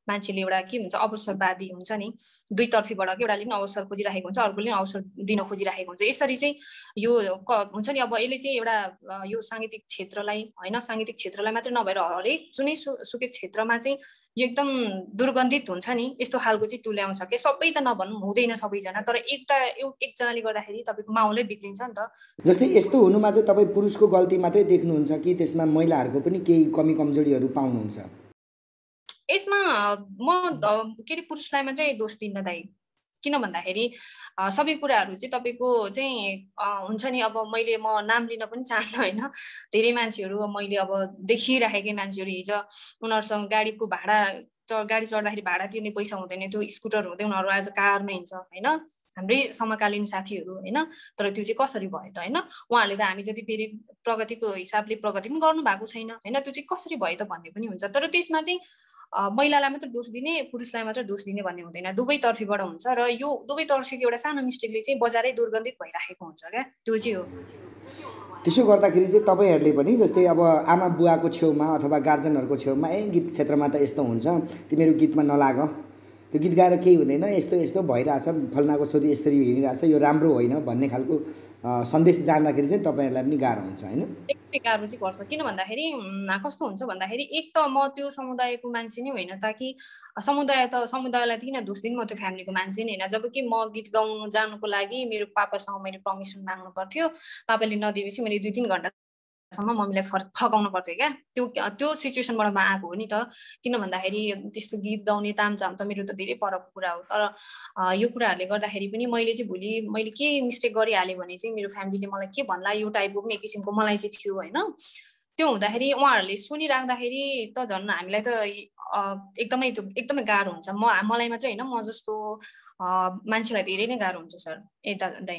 मान्छेले एउटा के हुन्छ अवसरवादी हुन्छ नि, दुईतर्फीबाट एउटाले पनि अवसर खोजिरहेको हुन्छ, अर्कोले पनि अवसर दिन खोजिरहेको हुन्छ। यसरी चाहिँ यो हुन्छ नि। अब यसले चाहिँ एउटा यो साङ्गीतिक क्षेत्रलाई होइन, साङ्गीतिक क्षेत्रलाई मात्रै नभएर हरेक जुनै सुकै क्षेत्रमा चाहिँ यो एकदम दुर्गन्धित हुन्छ नि, यस्तो खालको चाहिँ तुल्याउँछ कि सबै त नभनौँ, हुँदैन सबैजना, तर एकजनाले गर्दाखेरि तपाईँको माहौलै बिग्रिन्छ नि त। जस्तै यस्तो हुनुमा चाहिँ तपाईँ पुरुषको गल्ती मात्रै देख्नुहुन्छ कि त्यसमा महिलाहरूको पनि केही कमी कमजोरीहरू पाउनुहुन्छ? यसमा म के अरे पुरुषलाई मात्रै दोष दिन्न दाइ, किन भन्दाखेरि सबै कुराहरू चाहिँ तपाईँको चाहिँ हुन्छ नि। अब म नाम लिन पनि चाहन्न होइन, धेरै मान्छेहरू मैले अब देखिराखेकै मान्छेहरू हिजो उनीहरूसँग गाडीको भाडा गाडी चढ्दाखेरि भाडा तिर्ने पैसा हुँदैन, त्यो स्कुटर हुँदै उनीहरू आज कारमा हिँड्छ होइन, हाम्रै समकालीन साथीहरू होइन। तर त्यो चाहिँ कसरी भयो त होइन, उहाँहरूले त हामी जति फेरि प्रगतिको हिसाबले प्रगति पनि गर्नु भएको छैन होइन, त्यो चाहिँ कसरी भयो त भन्ने पनि हुन्छ। तर त्यसमा चाहिँ महिलालाई मात्र दोष दिने, पुरुषलाई मात्र दोष दिने भन्ने हुँदैन, दुवैतर्फीबाट हुन्छ। र यो दुवैतर्फीको एउटा सानो मिस्टेकले चाहिँ बजारै दुर्गन्धित भइराखेको हुन्छ क्या, त्यो चाहिँ हो। त्यसो गर्दाखेरि चाहिँ तपाईँहरूले पनि जस्तै अब आमा बुवाको छेउमा अथवा गार्जेनहरूको छेउमा गीत क्षेत्रमा त यस्तो हुन्छ, तिमीहरू गीतमा नलाग, त्यो गीत गाएर केही हुँदैन, यस्तो यस्तो भइरहेछ, फल्नाको छोरी यसरी हिँडिरहेछ, यो राम्रो होइन भन्ने खालको सन्देश जान्दाखेरि चाहिँ तपाईँहरूलाई पनि गाह्रो हुन्छ होइन? एकदमै गाह्रो चाहिँ पर्छ। किन भन्दाखेरि कस्तो हुन्छ भन्दाखेरि एक त म त्यो समुदायको मान्छे नै होइन, ताकि समुदायलाई त किन दोष दिनु, म त्यो फ्यामिलीको मान्छे नै होइन। जब कि म गीत गाउनु जानुको लागि मेरो पापासँग मैले पर्मिसन माग्नु पर्थ्यो, पापाले नदिएपछि मैले 2-3 घन्टासम्म मम्मीलाई फकाउनु पर्थ्यो क्या, त्यो सिचुएसनबाट म आएको हो नि त। किन भन्दाखेरि त्यस्तो गीत गाउने तामझाम त मेरो त धेरै परको कुरा हो। तर यो कुराहरूले गर्दाखेरि पनि मैले चाहिँ भोलि मैले के मिस्टेक गरिहालेँ भने चाहिँ मेरो फ्यामिलीले मलाई के भन्ला यो टाइपको पनि एक किसिमको मलाई चाहिँ थियो होइन। त्यो हुँदाखेरि उहाँहरूले सुनिराख्दाखेरि त झन् हामीलाई त एकदमै गाह्रो हुन्छ। मलाई मात्रै होइन, म जस्तो मान्छेलाई धेरै नै गाह्रो हुन्छ सर। दाइ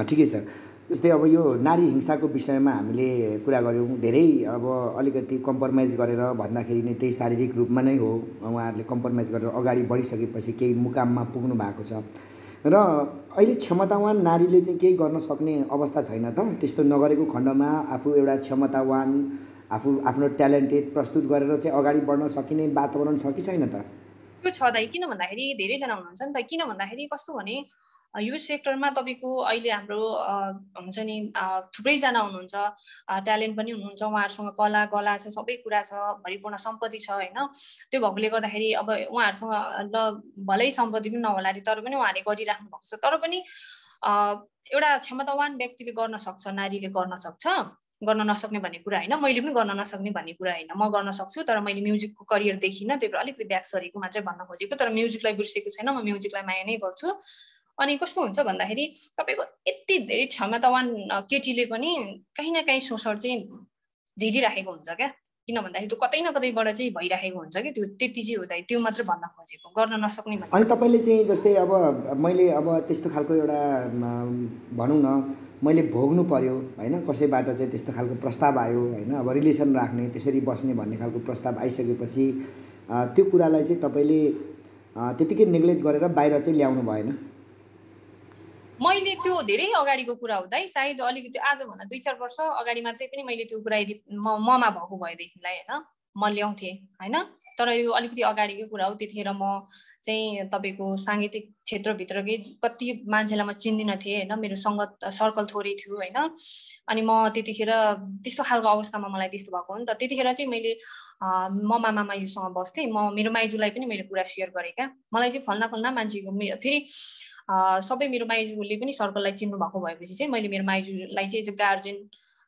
ठिकै छ। जस्तै अब यो नारी हिंसाको विषयमा हामीले कुरा गऱ्यौँ, धेरै अब अलिकति कम्प्रोमाइज गरेर भन्दाखेरि नै त्यही शारीरिक रूपमा नै हो, उहाँहरूले कम्प्रोमाइज गरेर अगाडि बढिसकेपछि केही मुकाममा पुग्नु भएको छ। र अहिले क्षमतावान नारीले चाहिँ केही गर्न सक्ने अवस्था छैन त? त्यस्तो नगरेको खण्डमा आफू एउटा क्षमतावान, आफू आफ्नो ट्यालेन्टेड प्रस्तुत गरेर चाहिँ अगाडि बढ्न सकिने वातावरण छ कि छैन त? त्यो छ दाइ, किन भन्दाखेरि धेरैजना हुनुहुन्छ नि त। किन भन्दाखेरि कस्तो भने यो सेक्टरमा तपाईँको अहिले हाम्रो हुन्छ नि थुप्रैजना हुनुहुन्छ, ट्यालेन्ट पनि हुनुहुन्छ, उहाँहरूसँग कला गला छ, सबै कुरा छ, भरिपूर्ण सम्पत्ति छ होइन। त्यो भएकोले गर्दाखेरि अब उहाँहरूसँग ल भलै सम्पत्ति पनि नहोला अरे, तर पनि उहाँहरूले गरिराख्नु भएको छ। तर पनि एउटा क्षमतावान व्यक्तिले गर्न सक्छ, नारीले गर्न सक्छ, गर्न नसक्ने भन्ने कुरा होइन, मैले पनि गर्न नसक्ने भन्ने कुरा होइन, म गर्न सक्छु। तर मैले म्युजिकको करियर देखिनँ, त्यही भएर अलिकति ब्याक सरेको मात्रै भन्न खोजेको। तर म्युजिकलाई बिर्सेको छैन, म म्युजिकलाई माया नै गर्छु। अनि कस्तो हुन्छ भन्दाखेरि तपाईँको यति धेरै क्षमतावान केटीले पनि कहीँ न कहीँ शोषण चाहिँ झेलिराखेको हुन्छ क्या। किन भन्दाखेरि त्यो कतै न कतैबाट चाहिँ भइराखेको हुन्छ कि त्यो त्यति चाहिँ हुँदैन, त्यो मात्र भन्न खोजेको, गर्न नसक्ने भन्ने। अनि तपाईँले चाहिँ जस्तै अब मैले अब त्यस्तो खालको एउटा भनौँ न मैले भोग्नु पर्यो होइन, कसैबाट चाहिँ त्यस्तो खालको प्रस्ताव आयो होइन, अब रिलेसन राख्ने त्यसरी बस्ने भन्ने खालको प्रस्ताव आइसकेपछि त्यो कुरालाई चाहिँ तपाईँले त्यतिकै नेग्लेक्ट गरेर बाहिर चाहिँ ल्याउनु भएन? मैले त्यो धेरै अगाडिको कुरा हुँदै सायद अलिकति आजभन्दा 2-4 वर्ष अगाडि मात्रै पनि मैले त्यो कुरा यदि ममा भएको भएदेखिलाई होइन म ल्याउँथेँ होइन। तर यो अलिकति अगाडिकै कुरा हो। त्यतिखेर म चाहिँ तपाईँको साङ्गीतिक क्षेत्रभित्रकै कति मान्छेलाई म चिन्दिनँ थिएँ होइन, मेरो सङ्गत सर्कल थोरै थियो होइन। अनि म त्यतिखेर त्यस्तो खालको अवस्थामा मलाई त्यस्तो भएको हो नि त। त्यतिखेर चाहिँ मैले म मामा माइजूसँग बस्थेँ, म मेरो माइजूलाई पनि मैले कुरा सेयर गरेँ क्या। मलाई चाहिँ फल्ना मान्छेको फेरि सबै मेरो माइजूले पनि सर्कललाई चिन्नु भएको भएपछि चाहिँ मैले मेरो माइजूलाई चाहिँ एज अ गार्जेन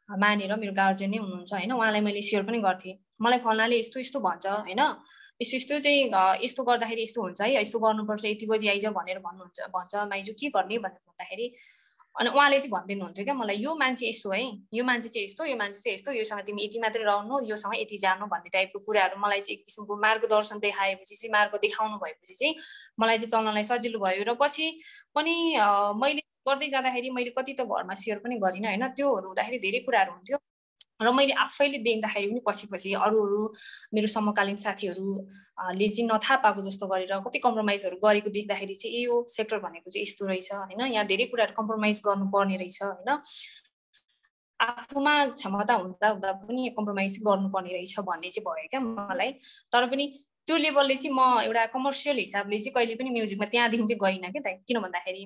मानेर, मेरो गार्जेन नै हुनुहुन्छ होइन, उहाँलाई मैले सेयर पनि गर्थेँ। मलाई फल्नाले यस्तो यस्तो भन्छ होइन, यस्तो चाहिँ यस्तो गर्दाखेरि यस्तो हुन्छ है, यस्तो गर्नुपर्छ, यति बजी आइज भनेर भन्छ माइजू, के गर्ने भनेर भन्दाखेरि अनि उहाँले चाहिँ भनिदिनुहुन्थ्यो क्या मलाई, यो मान्छे यस्तो है, यो मान्छे चाहिँ यस्तो, यो मान्छे चाहिँ यस्तो, योसँग तिमी यति मात्रै रहनु, योसँग यति जानु भन्ने टाइपको कुराहरू मलाई चाहिँ एक किसिमको मार्गदर्शन देखाएपछि चाहिँ, मार्ग देखाउनु भएपछि चाहिँ मलाई चाहिँ चल्नलाई सजिलो भयो। र पछि पनि मैले गर्दै जाँदाखेरि मैले कति त घरमा सेयर पनि गरिनँ होइन, त्योहरू हुँदाखेरि धेरै कुराहरू हुन्थ्यो। र मैले आफैले देख्दाखेरि पनि पछि अरू मेरो समकालीन साथीहरूले चाहिँ नथाहा पाएको जस्तो गरेर कति कम्प्रोमाइजहरू गरेको देख्दाखेरि चाहिँ यो सेक्टर भनेको चाहिँ यस्तो रहेछ होइन, यहाँ धेरै कुराहरू कम्प्रोमाइज गर्नुपर्ने रहेछ होइन, आफूमा क्षमता हुँदा पनि कम्प्रोमाइज गर्नुपर्ने रहेछ भन्ने चाहिँ भयो क्या मलाई। तर पनि त्यो लेभलले चाहिँ म एउटा कमर्सियल हिसाबले चाहिँ कहिले पनि म्युजिकमा त्यहाँदेखि चाहिँ गइनँ क्या त। किन भन्दाखेरि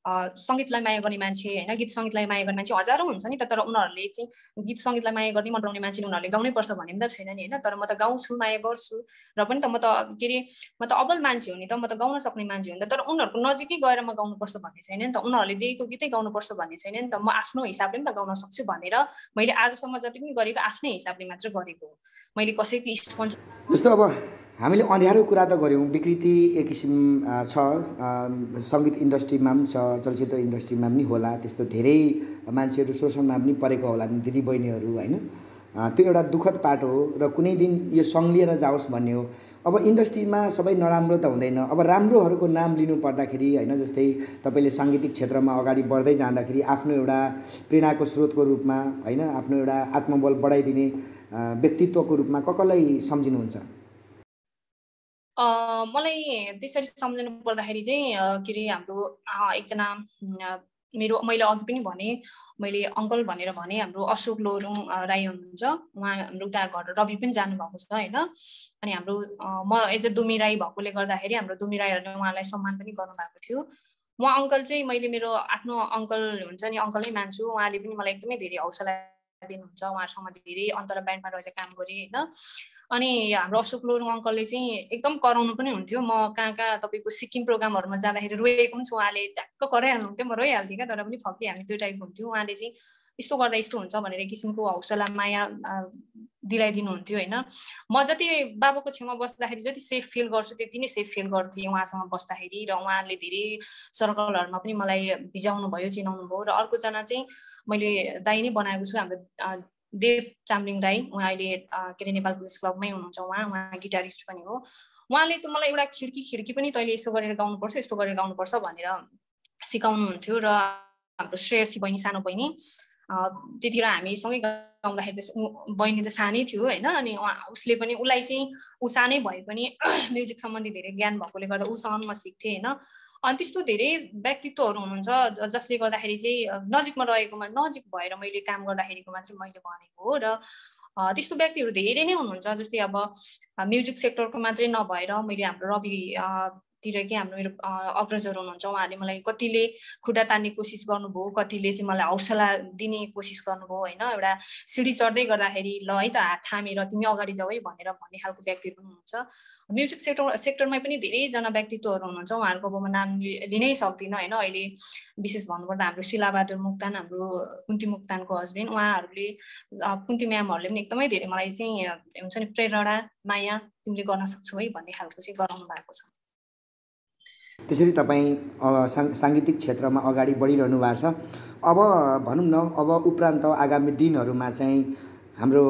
सङ्गीतलाई माया गर्ने मान्छे होइन, गीत सङ्गीतलाई माया गर्ने मान्छे हजारौँ हुन्छ नि त, तर उनीहरूले चाहिँ गीत सङ्गीतलाई माया गर्ने मन पराउने मान्छेले उनीहरूले गाउनै पर्छ भन्ने पनि त छैन नि होइन। तर म त गाउँछु, माया गर्छु, र पनि त म त के अरे म त अब्बल मान्छे हो नि त, म त गाउन सक्ने मान्छे हो नि त। तर उनीहरूको नजिकै गएर म गाउनुपर्छ भन्ने छैन नि त, उनीहरूले दिएको गीतै गाउनुपर्छ भन्ने छैन नि त। म आफ्नो हिसाबले पनि त गाउन सक्छु भनेर मैले आजसम्म जति पनि गरेको आफ्नै हिसाबले मात्र गरेको हो, मैले कसैको स्पोन्सर। जस्तो अब हामीले अँध्यारो कुरा त गऱ्यौँ, विकृति एक किसिम छ, सङ्गीत इन्डस्ट्रीमा पनि छ, चलचित्र इन्डस्ट्रीमा पनि होला, त्यस्तो धेरै मान्छेहरू शोषणमा पनि परेको होला दिदी बहिनीहरू होइन। त्यो एउटा दुःखद पाटो हो र कुनै दिन यो सङ्लिएर जाओस् भन्ने हो। अब इन्डस्ट्रीमा सबै नराम्रो त हुँदैन, अब राम्रोहरूको नाम लिनु पर्दाखेरि होइन, जस्तै तपाईँले साङ्गीतिक क्षेत्रमा अगाडि बढ्दै जाँदाखेरि आफ्नो एउटा प्रेरणाको स्रोतको रूपमा होइन, आफ्नो एउटा आत्मबल बढाइदिने व्यक्तित्वको रूपमा कसलाई सम्झिनुहुन्छ? मलाई त्यसरी सम्झनु पर्दाखेरि चाहिँ के अरे हाम्रो एकजना मैले अघि पनि भने, मैले अङ्कल भनेर भने, हाम्रो अशोक लोरुङ राई हुनुहुन्छ, उहाँ हाम्रो उता घर रवि पनि जानुभएको छ होइन। अनि हाम्रो म एज अ दुमी राई भएकोले गर्दाखेरि हाम्रो दुमी राईहरूले उहाँलाई सम्मान पनि गर्नुभएको थियो। उहाँ अङ्कल चाहिँ मैले मेरो आफ्नो अङ्कल हुन्छ नि, अङ्कलै मान्छु। उहाँले पनि मलाई एकदमै धेरै हौसला दिनुहुन्छ, उहाँहरूसँग धेरै अन्तर ब्यान्डमा रहेर काम गरेँ होइन। अनि हाम्रो अशोक लोरुङ अङ्कलले चाहिँ एकदम कराउनु पनि हुन्थ्यो, म कहाँ तपाईँको सिक्किम प्रोग्रामहरूमा जाँदाखेरि रोएको पनि छु, उहाँले ट्याक्क कराइहाल्नुहुन्थ्यो, म रोइहाल्थेँ क्या, तर पनि फकिहाल्ने त्यो टाइपको हुन्थ्यो। उहाँले चाहिँ यस्तो गर्दा यस्तो हुन्छ भनेर एक किसिमको हौसला माया दिलाइदिनुहुन्थ्यो होइन। म जति बाबुको छेउमा बस्दाखेरि जति सेफ फिल गर्छु त्यति नै सेफ फिल गर्थेँ उहाँसँग बस्दाखेरि, र उहाँले धेरै सर्कलहरूमा पनि मलाई भिजाउनु भयो, चिनाउनु भयो। र अर्कोजना चाहिँ मैले दाइ नै बनाएको छु, हाम्रो देव चामलिङ राई, उहाँ अहिले के अरे नेपाल पुलिस क्लबमै हुनुहुन्छ, उहाँ गिटारिस्ट पनि हो। उहाँले त मलाई एउटा खिड्की पनि तैँले यस्तो गरेर गाउनुपर्छ, यस्तो गरेर गाउनुपर्छ भनेर सिकाउनुहुन्थ्यो। र हाम्रो श्रेयसी बहिनी, सानो बहिनी, त्यतिखेर हामी सँगै गाउँदाखेरि चाहिँ बहिनी त सानै थियो होइन। अनि उसले पनि, उसलाई चाहिँ ऊ सानै भए पनि म्युजिक सम्बन्धी धेरै ज्ञान भएकोले गर्दा उसँग म सिक्थेँ होइन। अनि त्यस्तो धेरै व्यक्तित्वहरू हुनुहुन्छ जसले गर्दाखेरि चाहिँ नजिकमा रहेकोमा, नजिक भएर मैले काम गर्दाखेरिको मात्रै मैले भनेको हो। र त्यस्तो व्यक्तिहरू धेरै नै हुनुहुन्छ, जस्तै अब म्युजिक सेक्टरको मात्रै नभएर मैले हाम्रो रवि तिरकै हाम्रो मेरो अग्रजहरू हुनुहुन्छ, उहाँहरूले मलाई कतिले खुट्टा तान्ने कोसिस गर्नुभयो, कतिले चाहिँ मलाई हौसला दिने कोसिस गर्नुभयो होइन। एउटा सिडी चढ्दै गर्दाखेरि ल है त हात थामेर तिमी अगाडि जाऊ है भनेर भन्ने खालको व्यक्तिहरू पनि हुनुहुन्छ। म्युजिक सेक्टरमा पनि धेरैजना व्यक्तित्वहरू हुनुहुन्छ, उहाँहरूको अब म नाम लिनै सक्दिनँ होइन। अहिले विशेष भन्नुपर्दा हाम्रो शिलाबहादुर मुक्तान, हाम्रो कुन्ती मुक्तानको हस्बेन्ड, उहाँहरूले कुन्ती म्यामहरूले पनि एकदमै धेरै मलाई चाहिँ हुन्छ नि प्रेरणा, माया, तिमीले गर्न सक्छौ है भन्ने खालको चाहिँ गराउनु भएको छ। त्यसरी तपाईँ साङ्गीतिक क्षेत्रमा अगाडि बढिरहनु भएको छ। अब भनौँ न, अब उपरान्त आगामी दिनहरूमा चाहिँ हाम्रो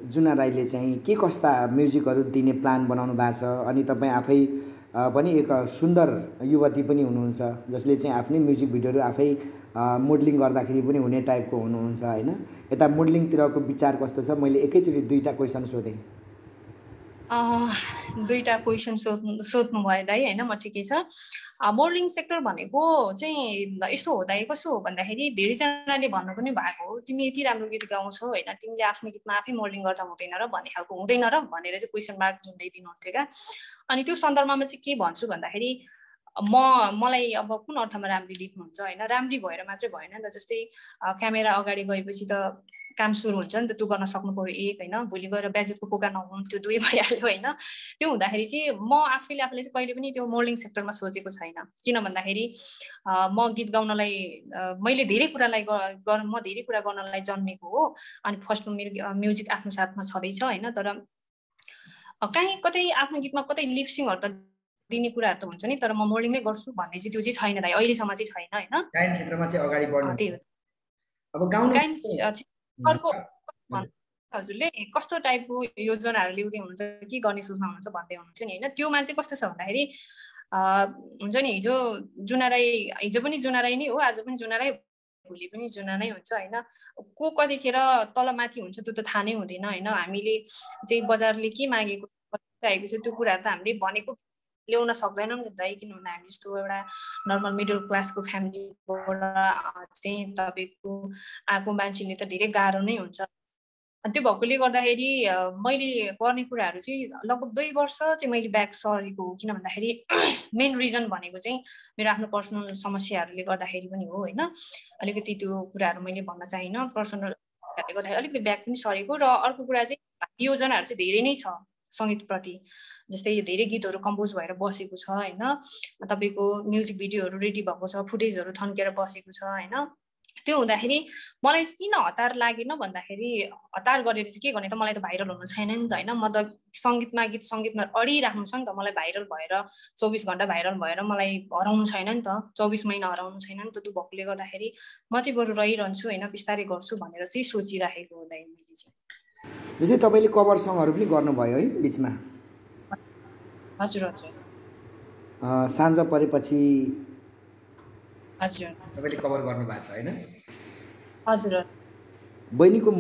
जुना राईले चाहिँ के कस्ता म्युजिकहरू दिने प्लान बनाउनु भएको छ अनि तपाईँ आफै पनि एक सुन्दर युवती पनि हुनुहुन्छ जसले चाहिँ आफ्नै म्युजिक भिडियोहरू आफै मोडलिङ गर्दाखेरि पनि हुने टाइपको हुनुहुन्छ होइन यता मोडलिङतिरको विचार कस्तो छ मैले एकैचोटि दुईवटा क्वेसन सोधेँ दुईवटा क्वेसन सोध्नु भयो दाइ होइन म ठिकै छ मोडलिङ सेक्टर भनेको चाहिँ यस्तो हो दाइ कसो हो भन्दाखेरि धेरैजनाले भन्नु पनि भएको हो तिमी यति राम्रो गीत गाउँछौ होइन तिमीले आफ्नो गीतमा आफै मोडलिङ गर्दा हुँदैन र भन्ने खालको हुँदैन र भनेर चाहिँ क्वेसन मार्क जुन दिनुहुन्थ्यो क्या अनि त्यो सन्दर्भमा चाहिँ के भन्छु भन्दाखेरि मलाई अब कुन अर्थमा राम्ररी देख्नुहुन्छ होइन राम्ररी भएर मात्रै भएन नि त जस्तै क्यामेरा अगाडि गएपछि त काम सुरु हुन्छ नि त त्यो गर्न सक्नु पर्यो एक होइन भोलि गएर ब्याजेटको पोका नहुनु त्यो दुई भइहाल्यो होइन त्यो हुँदाखेरि चाहिँ म आफूले चाहिँ कहिले पनि त्यो मोडलिङ सेक्टरमा सोचेको छैन किन भन्दाखेरि म गीत गाउनलाई मैले धेरै कुरालाई म धेरै कुरा गर्नलाई जन्मेको हो अनि फर्स्टमा मेरो म्युजिक आफ्नो साथमा छँदैछ होइन तर कहीँ कतै आफ्नो गीतमा कतै लिपसिङहरू त दिने कुराहरू त हुन्छ नि तर म मोडलिङ नै गर्छु भन्ने चाहिँ त्यो चाहिँ छैन दाइ अहिलेसम्म चाहिँ छैन होइन गायन क्षेत्रमा चाहिँ अगाडि बढ्नु त्यही हो अब गाउनु गायन अर्को हजुरले कस्तो टाइपको योजनाहरू ल्याउँदै हुनुहुन्छ के गर्ने सोचमा हुनुहुन्छ भन्दै हुनुहुन्छ नि होइन त्योमा चाहिँ कस्तो छ भन्दाखेरि हुन्छ नि जुना राई हिजो पनि जुना राई नै हो आज पनि जुना राई भोलि पनि जुना नै हुन्छ होइन को कतिखेर तलमाथि हुन्छ त्यो त थाहा नै हुँदैन होइन हामीले चाहिँ बजारले के मागेको चाहेको छ त्यो कुराहरू त हामीले भनेको ल्याउन सक्दैनौँ नि दाइ किन भन्दा हामी जस्तो एउटा नर्मल मिडल क्लासको फ्यामिलीबाट चाहिँ तपाईँको आएको मान्छेले त धेरै गाह्रो नै हुन्छ त्यो भएकोले गर्दाखेरि मैले गर्ने कुराहरू चाहिँ लगभग 2 वर्ष चाहिँ मैले ब्याक सरेको हो किन भन्दाखेरि मेन रिजन भनेको चाहिँ मेरो आफ्नो पर्सनल समस्याहरूले गर्दाखेरि पनि हो होइन अलिकति त्यो कुराहरू मैले भन्न चाहिनँ पर्सनल गर्दाखेरि अलिकति ब्याक पनि सरेको र अर्को कुरा चाहिँ योजनाहरू चाहिँ धेरै नै छ सङ्गीतप्रति जस्तै धेरै गीतहरू कम्पोज भएर बसेको छ होइन तपाईँको म्युजिक भिडियोहरू रेडी भएको छ फुटेजहरू थन्केर बसेको छ होइन त्यो हुँदाखेरि मलाई चाहिँ किन हतार लागेन भन्दाखेरि हतार गरेर चाहिँ के गर्ने त मलाई त भाइरल हुनु छैन नि त होइन म त गीत सङ्गीतमा अडिराख्नु छ नि त मलाई भाइरल भएर 24 घन्टा भाइरल भएर मलाई हराउनु छैन नि त 24 महिना हराउनु छैन नि त त्यो भएकोले गर्दाखेरि म चाहिँ बरु रहिरहन्छु होइन बिस्तारै गर्छु भनेर चाहिँ सोचिराखेको हो दाइ मैले चाहिँ जस्तै तपाईँले कभर सङहरू पनि गर्नुभयो है बिचमा हजुर हजुर साँझ परेपछि हजुर तपाईँले कभर गर्नु भएको छ होइन हजुर बहिनीको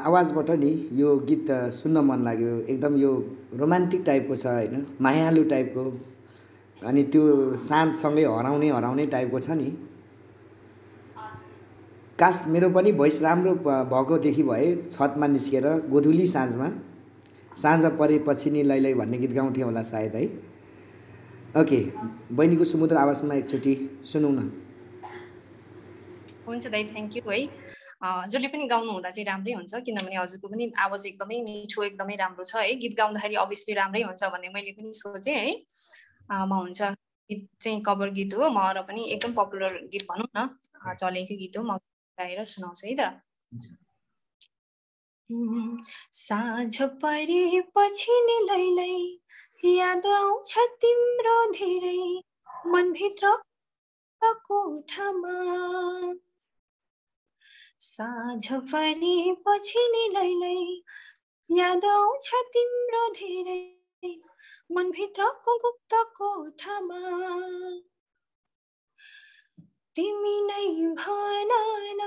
आवाजबाट नि यो गीत सुन्न मन लाग्यो एकदम यो रोमान्टिक टाइपको छ होइन मायालु टाइपको अनि त्यो साँझसँगै हराउने टाइपको छ नि काश मेरो पनि भोइस राम्रो भएकोदेखि भए छतमा निस्केर गोधुली साँझ परेपछि नि लैलै भन्ने गीत गाउँथेँ होला सायद है ओके बहिनीको सुमधुर आवाजमा एकचोटि सुनौँ न हुन्छ दाइ थ्याङ्क यू है हजुरले पनि गाउनु हुँदा चाहिँ राम्रै हुन्छ किनभने हजुरको पनि आवाज एकदमै मिठो एकदमै राम्रो छ है गीत गाउँदाखेरि अभियसली राम्रै हुन्छ भन्ने मैले पनि सोचेँ है म हुन्छ गीत चाहिँ कभर गीत हो म र पनि एकदम पपुलर गीत भनौँ न चलेको गीत हो म गाएर सुनाउँछु है त साँझ परेपछि नि लैलै याद आउँछ तिम्रो धेरै मनभित्र कोठामा साँझ परेपछि नि लैलै याद आउँछ तिम्रो धेरै मनभित्रको गुप्त कोठामा तिमी नै भन न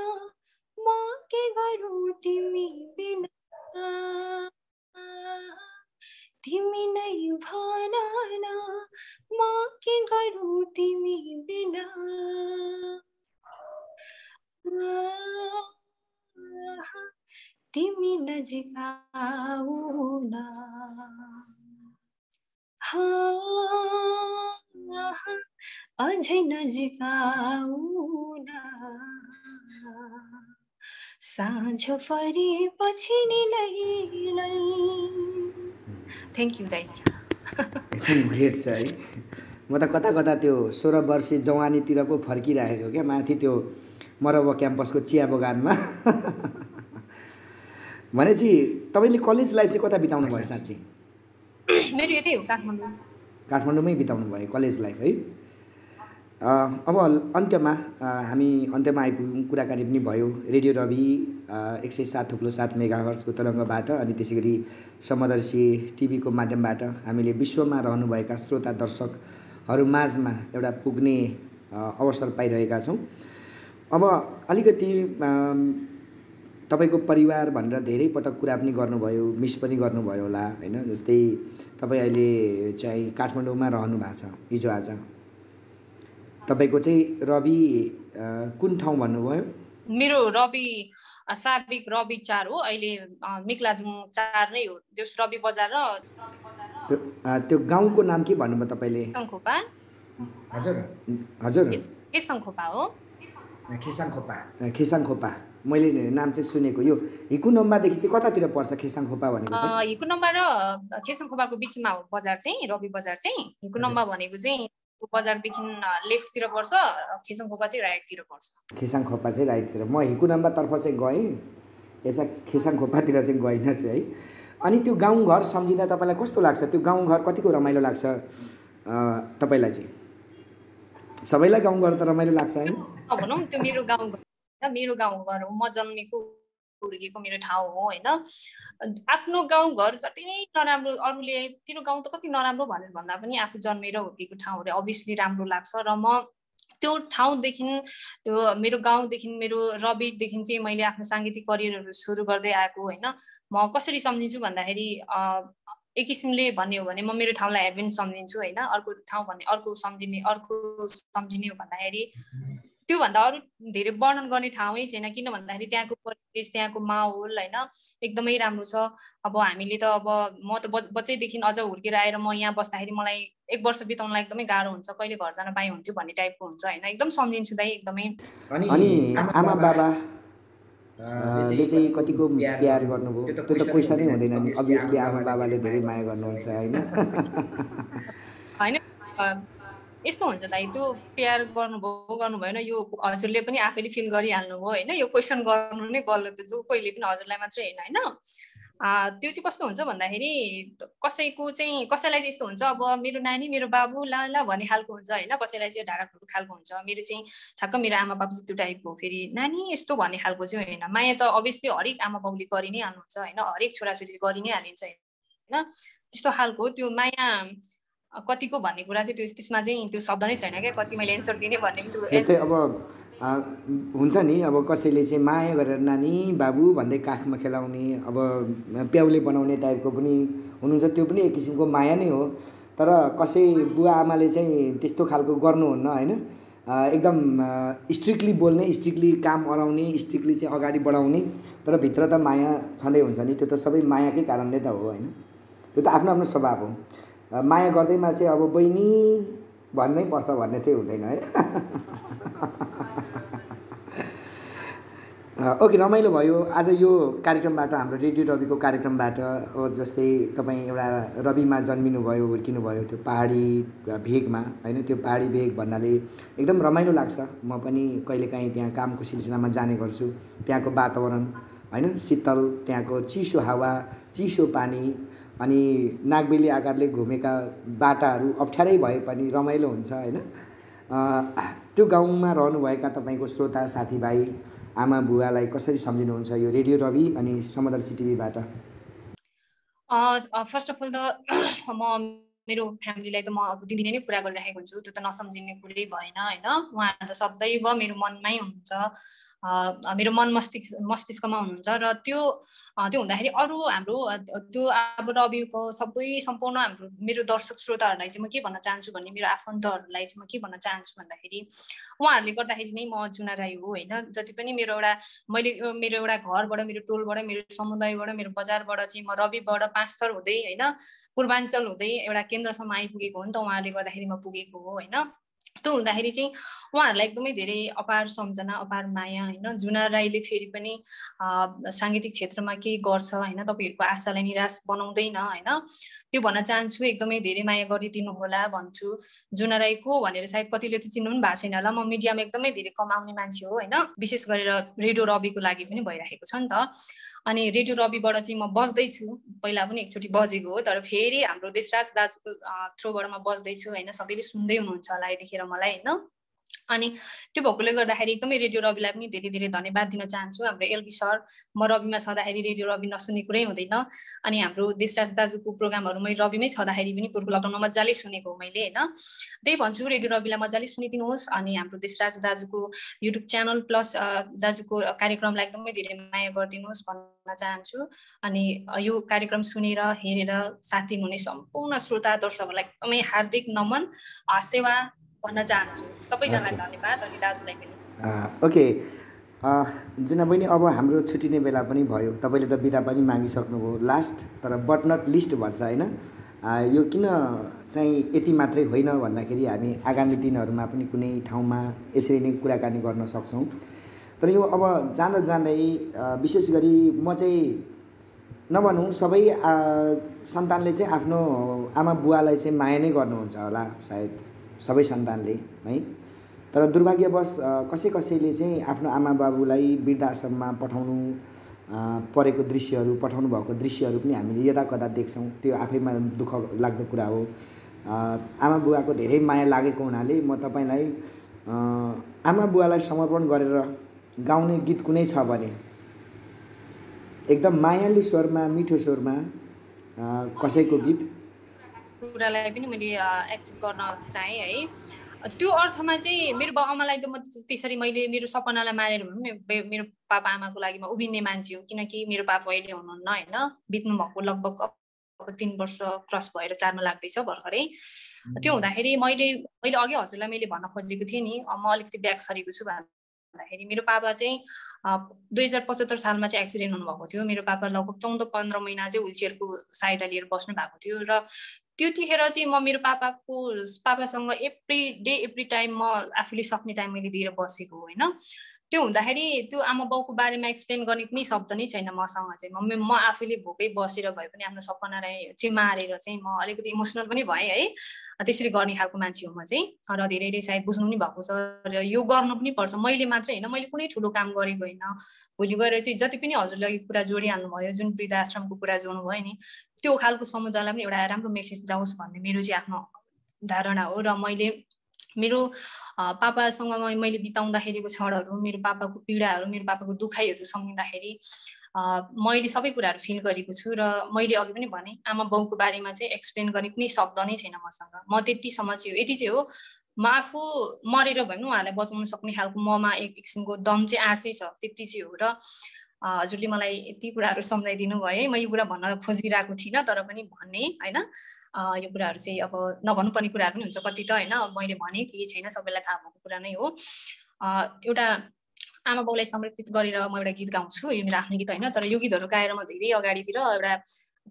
म के गरौँ तिमी बिना तिमी नै भन न म के गरौँ तिमी बिना तिमी नजिक आऊ न अझै नजिक आऊ न साँझ परेपछि नि लैलै थ्याङ्क यू दाइ एकदम ग्रेट छ है म त कता त्यो 16 वर्षे जवानीतिर पो फर्किरहेको क्या माथि त्यो मरब क्याम्पसको चिया बगानमा भनेपछि तपाईँले कलेज लाइफ चाहिँ कता बिताउनु भयो साँच्चै मेरो यतै हो काठमाडौँमै बिताउनु भयो कलेज लाइफ है अब अन्त्यमा हामी अन्त्यमा आइपुग्यौँ। कुराकानी पनि भयो रेडियो रवि 107.7 मेगाहर्जको तरङ्गबाट अनि त्यसै गरी समदर्शी टिभीको माध्यमबाट हामीले विश्वमा रहनुभएका श्रोता दर्शकहरू माझमा एउटा पुग्ने अवसर पाइरहेका छौँ। अब अलिकति तपाईँको परिवार भनेर धेरै पटक कुरा पनि गर्नुभयो, मिस पनि गर्नुभयो होला होइन। जस्तै तपाईँ अहिले चाहिँ काठमाडौँमा रहनु भएको छ हिजो आज। तपाईँको चाहिँ रवि कुन ठाउँ भन्नुभयो? मेरो रवि साबिक रवि 4 हो, अहिले मिक्लाजुङ 4 नै हो। जस रवि बजार र त्यो गाउँको नाम के भन्नुभयो तपाईँले? केसाङखोपा। हजुर हजुर केसाङखोपा हो। खेसाङखोपा मैले नाम चाहिँ सुनेको। यो हिकुनम्बादेखि चाहिँ कतातिर पर्छ खेसाङखोपा भनेको चाहिँ? हिकुनम्बा र खेसाङखोपाको बिचमा हो बजार चाहिँ, रवि बजार चाहिँ। हिकुनम्बा भनेको चाहिँ बजारदेखि लेफ्टतिर पर्छ, खेसाङखोपा चाहिँ राइटतिर पर्छ। खेसाङखोपा चाहिँ राइटतिर। म हिकुनम्बातर्फ चाहिँ गएँ, यसो खेसाङखोपातिर चाहिँ गइनँ चाहिँ है। अनि त्यो गाउँघर सम्झिँदा तपाईँलाई कस्तो लाग्छ? त्यो गाउँघर कतिको रमाइलो लाग्छ तपाईँलाई चाहिँ? सबैलाई गाउँघर त रमाइलो लाग्छ होइन? भनौँ त्यो मेरो गाउँघर हो, म जन्मेको हुर्केको मेरो ठाउँ हो होइन। आफ्नो गाउँघर जति नै नराम्रो, अरूले तेरो गाउँ त कति नराम्रो भनेर भन्दा पनि आफू जन्मेर हुर्केको ठाउँहरू अभियसली राम्रो लाग्छ। र म त्यो ठाउँदेखि, त्यो मेरो गाउँदेखि, मेरो रविदेखि चाहिँ मैले आफ्नो साङ्गीतिक करियरहरू सुरु गर्दै आएको होइन। म कसरी सम्झिन्छु भन्दाखेरि एक किसिमले भन्ने हो भने म मेरो ठाउँलाई हेभेन सम्झिन्छु होइन। अर्को ठाउँ भन्ने अर्को सम्झिने हो भन्दाखेरि त्योभन्दा अरू धेरै वर्णन गर्ने ठाउँै छैन। किन भन्दाखेरि त्यहाँको परिवेश, त्यहाँको माहौल होइन एकदमै राम्रो छ। अब हामीले त अब म त बच्चैदेखि अझ हुर्केर आएर म यहाँ बस्दाखेरि मलाई 1 वर्ष बिताउनलाई एकदमै गाह्रो हुन्छ, कहिले घर जान पाए हुन्थ्यो भन्ने टाइपको हुन्छ होइन। एकदम सम्झिन्छु दाइ एकदमै। अनि आमा बाबा ले चाहिँ कतिको प्यार गर्नुभयो? त्यो त क्वेसनै हुँदैन नि, अभियसली आमा बाबाले धेरै माया गर्नुहुन्छ होइन। होइन यस्तो हुन्छ दाइ, त्यो प्यार गर्नु भएन, यो हजुरले पनि आफैले फिल गरिहाल्नु भयो होइन। यो क्वेसन गर्नु नै गलत हो, जो कहिले पनि हजुरलाई मात्रै होइन होइन। त्यो चाहिँ कस्तो हुन्छ भन्दाखेरि कसैलाई चाहिँ यस्तो हुन्छ, अब मेरो नानी मेरो बाबु ला ला भन्ने खालको हुन्छ होइन। कसैलाई चाहिँ ढाडाखुडु खालको हुन्छ। मेरो चाहिँ ठ्याक्क मेरो आमा बाबु चाहिँ त्यो टाइपको हो। फेरि नानी यस्तो भन्ने खालको चाहिँ होइन। माया त अभियसली हरेक आमा बाबुले गरि नै हाल्नुहुन्छ होइन, हरेक छोराछोरीले गरि नै हालिन्छ होइन। त्यस्तो खालको त्यो माया कतिको भन्ने कुरा चाहिँ त्यसमा चाहिँ त्यो शब्द नै छैन क्या, कति मैले एन्सर दिने भन्ने पनि। जस्तै अब हुन्छ नि, अब कसैले चाहिँ माया गरेर नानी बाबु भन्दै काखमा खेलाउने, अब प्याउले बनाउने टाइपको पनि हुनुहुन्छ, त्यो पनि एक किसिमको माया नै हो। तर कसै बुवा आमाले चाहिँ त्यस्तो खालको गर्नुहुन्न होइन। एकदम स्ट्रिक्टली बोल्ने, स्ट्रिक्टली काम अराउने, स्ट्रिक्टली चाहिँ अगाडि बढाउने, तर भित्र त माया छँदै हुन्छ नि। त्यो त सबै मायाकै कारणले त हो होइन। त्यो त आफ्नो आफ्नो स्वभाव हो। माया गर्दैमा चाहिँ अब बहिनी भन्नै पर्छ भन्ने चाहिँ हुँदैन है। ओके, रमाइलो भयो आज यो कार्यक्रमबाट, हाम्रो रेडियो रविको कार्यक्रमबाट। जस्तै तपाईँ एउटा रविमा जन्मिनुभयो, हुर्किनुभयो त्यो पहाडी भेगमा होइन। त्यो पहाडी भेग भन्नाले एकदम रमाइलो लाग्छ। म पनि कहिलेकाहीँ त्यहाँ कामको सिलसिलामा जाने गर्छु। त्यहाँको वातावरण होइन, शीतल, त्यहाँको चिसो हावा, चिसो पानी, अनि नागबेली आकारले घुमेका बाटाहरू अप्ठ्यारै भए पनि रमाइलो हुन्छ होइन। त्यो गाउँमा रहनुभएका तपाईँको श्रोता साथीभाइ, आमा बुवालाई कसरी सम्झिनुहुन्छ यो रेडियो रवि अनि समदर्शी टिभीबाट? फर्स्ट अफ अल त म मेरो फ्यामिलीलाई त म अब दिनदिनै नै कुरा गरिराखेको हुन्छु, त्यो त नसम्झिने कुरै भएन होइन। उहाँहरू त सदैव मेरो मनमै हुनुहुन्छ, मेरो मन मस्तिष्कमा हुनुहुन्छ। र त्यो हुँदाखेरि अरू हाम्रो त्यो अब रविको सम्पूर्ण हाम्रो मेरो दर्शक श्रोताहरूलाई चाहिँ म के भन्न चाहन्छु भने, मेरो आफन्तहरूलाई चाहिँ म के भन्न चाहन्छु भन्दाखेरि उहाँहरूले गर्दाखेरि नै म जुना राई हो होइन। जति पनि मेरो एउटा घरबाट, मेरो टोलबाट, मेरो समुदायबाट, मेरो बजारबाट चाहिँ म रविबाट 5 थर हुँदै होइन, पूर्वाञ्चल हुँदै एउटा केन्द्रसम्म आइपुगेको हो नि त, उहाँहरूले गर्दाखेरि म पुगेको हो होइन। त्यो हुँदाखेरि चाहिँ उहाँहरूलाई एकदमै धेरै अपार सम्झना, अपार माया होइन। जुना राईले फेरि पनि साङ्गीतिक क्षेत्रमा केही गर्छ होइन, तपाईँहरूको आशालाई निराश बनाउँदैन होइन, त्यो भन्न चाहन्छु। एकदमै धेरै माया गरिदिनु होला भन्छु। जुना राई को भनेर सायद कतिले त चिन्नु पनि भएको छैन होला। म मिडियामा एकदमै धेरै कम आउने मान्छे हो होइन, विशेष गरेर रेडियो रविको लागि पनि भइरहेको छ नि त। अनि रेडियो रविबाट चाहिँ म बज्दैछु, पहिला पनि एकचोटि बजेको हो, तर फेरि हाम्रो देशराज दाजुको थ्रुबाट म बज्दैछु होइन। सबैले सुन्दै हुनुहुन्छ होला यतिखेर मलाई होइन। अनि त्यो भएकोले गर्दाखेरि एकदमै रेडियो रविलाई पनि धेरै धेरै धन्यवाद दिन चाहन्छु। हाम्रो एलबी सर, म रविमा छँदाखेरि रेडियो रवि नसुन्ने कुरै हुँदैन। अनि हाम्रो देशराज दाजुको प्रोग्रामहरू मैले रविमै छँदाखेरि पनि पूर्व लकडाउनमा मजाले सुनेको हो मैले होइन। त्यही भन्छु रेडियो रविलाई मजाले सुनिदिनुहोस्। अनि हाम्रो देशराज दाजुको युट्युब च्यानल प्लस दाजुको कार्यक्रमलाई एकदमै धेरै माया गरिदिनुहोस् भन्न चाहन्छु। अनि यो कार्यक्रम सुनेर हेरेर साथ दिनुहुने सम्पूर्ण श्रोता दर्शकहरूलाई एकदमै हार्दिक नमन सेवा भन्न चाहन्छु। सबैजनालाई धन्यवाद अनि दाजुलाई पनि। ओके जुना बहिनी, अब हाम्रो छुट्टिने बेला पनि भयो, तपाईँले त बिदा पनि मागिसक्नुभयो लास्ट, तर बट नट लिस्ट भन्छ होइन। यो किन चाहिँ यति मात्रै होइन भन्दाखेरि हामी आगामी दिनहरूमा पनि कुनै ठाउँमा यसरी नै कुराकानी गर्न सक्छौँ। तर यो अब जाँदा जाँदै विशेष गरी म चाहिँ नभनौँ सबै सन्तानले चाहिँ आफ्नो आमा बुवालाई चाहिँ माया नै गर्नुहुन्छ होला सायद, सबै सन्तानले है। तर दुर्भाग्यवश कसैले चाहिँ आफ्नो आमा बाबुलाई वृद्धाश्रममा पठाउनु परेको दृश्यहरू, पठाउनु भएको दृश्यहरू पनि हामीले यदाकदा देख्छौँ। त्यो आफैमा दुःख लाग्दो कुरा हो। आमा बुवाको धेरै माया लागेको हुनाले म तपाईँलाई आमा बुवालाई समर्पण गरेर गाउने गीत कुनै छ भने एकदम मायालु स्वरमा, मिठो स्वरमा कसैको गीत कुरालाई पनि मैले एक्सेप्ट गर्न चाहेँ है। त्यो अर्थमा चाहिँ मेरो बाउ आमालाई त म त्यसरी मैले मेरो सपनालाई मारेर मेरो पापा आमाको लागि म उभिने मान्छे हो। किनकि मेरो पापा अहिले हुनुहुन्न होइन, बित्नु भएको लगभग 3 वर्ष क्रस भएर 4मा लाग्दैछ भर्खरै। त्यो हुँदाखेरि मैले अघि हजुरलाई मैले भन्न खोजेको थिएँ नि, म अलिकति ब्याक सरेको छु भन्दाखेरि मेरो पापा चाहिँ 2075 सालमा चाहिँ एक्सिडेन्ट हुनुभएको थियो। मेरो पापा लगभग 14-15 महिना चाहिँ व्हिलचेयरको सहायता लिएर बस्नु भएको थियो। र त्यतिखेर चाहिँ म मेरो पापासँग एभ्री डे एभ्री टाइम म आफूले सक्ने टाइम मैले दिएर बसेको होइन। त्यो हुँदाखेरि त्यो आमा बाउको बारेमा एक्सप्लेन गर्ने कुनै शब्द नै छैन मसँग चाहिँ। म आफूले भोकै बसेर भए पनि आफ्नो सपनालाई चाहिँ मारेर चाहिँ म अलिकति इमोसनल पनि भएँ है। त्यसरी गर्ने खालको मान्छे हो म चाहिँ। र धेरैले सायद बुझ्नु पनि भएको छ। र यो गर्नु पनि पर्छ। मैले मात्रै होइन, मैले कुनै ठुलो काम गरेको होइन। भोलि गएर चाहिँ जति पनि हजुरले अघि कुरा जोडिहाल्नु भयो, जुन वृद्धाश्रमको कुरा जोड्नु भयो नि, त्यो खालको समुदायलाई पनि एउटा राम्रो मेसेज जाओस् भन्ने मेरो चाहिँ आफ्नो धारणा हो। र मैले मेरो पापासँग मैले बिताउँदाखेरिको क्षणहरू, मेरो पापाको पीडाहरू, मेरो पापाको दुखाइहरू सम्झिँदाखेरि मैले सबै कुराहरू फिल गरेको छु। र मैले अघि पनि भने आमा बाउको बारेमा चाहिँ एक्सप्लेन गर्ने कुनै शब्द नै छैन मसँग। म त्यतिसम्म चाहिँ यति चाहिँ हो, म आफू मरेर भए पनि उहाँहरूलाई बचाउन सक्ने खालको ममा एक किसिमको दम चाहिँ आँट चाहिँ छ, त्यति चाहिँ हो। र हजुरले मलाई यति कुराहरू सम्झाइदिनु भयो है। म यो कुरा भन्न खोजिरहेको थिइनँ, तर पनि भने होइन। यो कुराहरू चाहिँ अब नभन्नुपर्ने कुराहरू पनि हुन्छ कति त होइन। मैले भने केही छैन, सबैलाई थाहा भएको कुरा नै हो। एउटा आमा बाउलाई समर्पित गरेर म एउटा गीत गाउँछु। यो मेरो आफ्नो गीत होइन, तर यो गीतहरू गाएर म धेरै अगाडितिर एउटा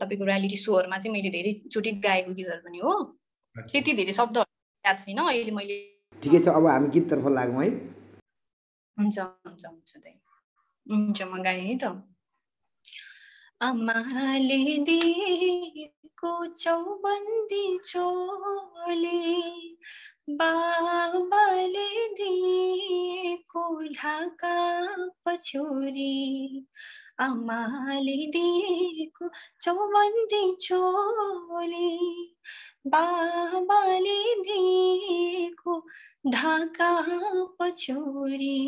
तपाईँको रियालिटी सोहरूमा चाहिँ मैले धेरैचोटि गाएको गीतहरू पनि हो। त्यति धेरै शब्दहरू याद छैन अहिले मैले। ठिकै छ, अब हामी गीततर्फ लागौँ है। हुन्छ हुन्छ हुन्छ हुन्छ, म गाएँ है त। आमाले दिएको चौबन्दी चोली, बाबाले दिएको ढाका पछ्यौरी, आमाले दिएको चौबन्दी चोली, बाबाले दिएको ढाका पछ्यौरी,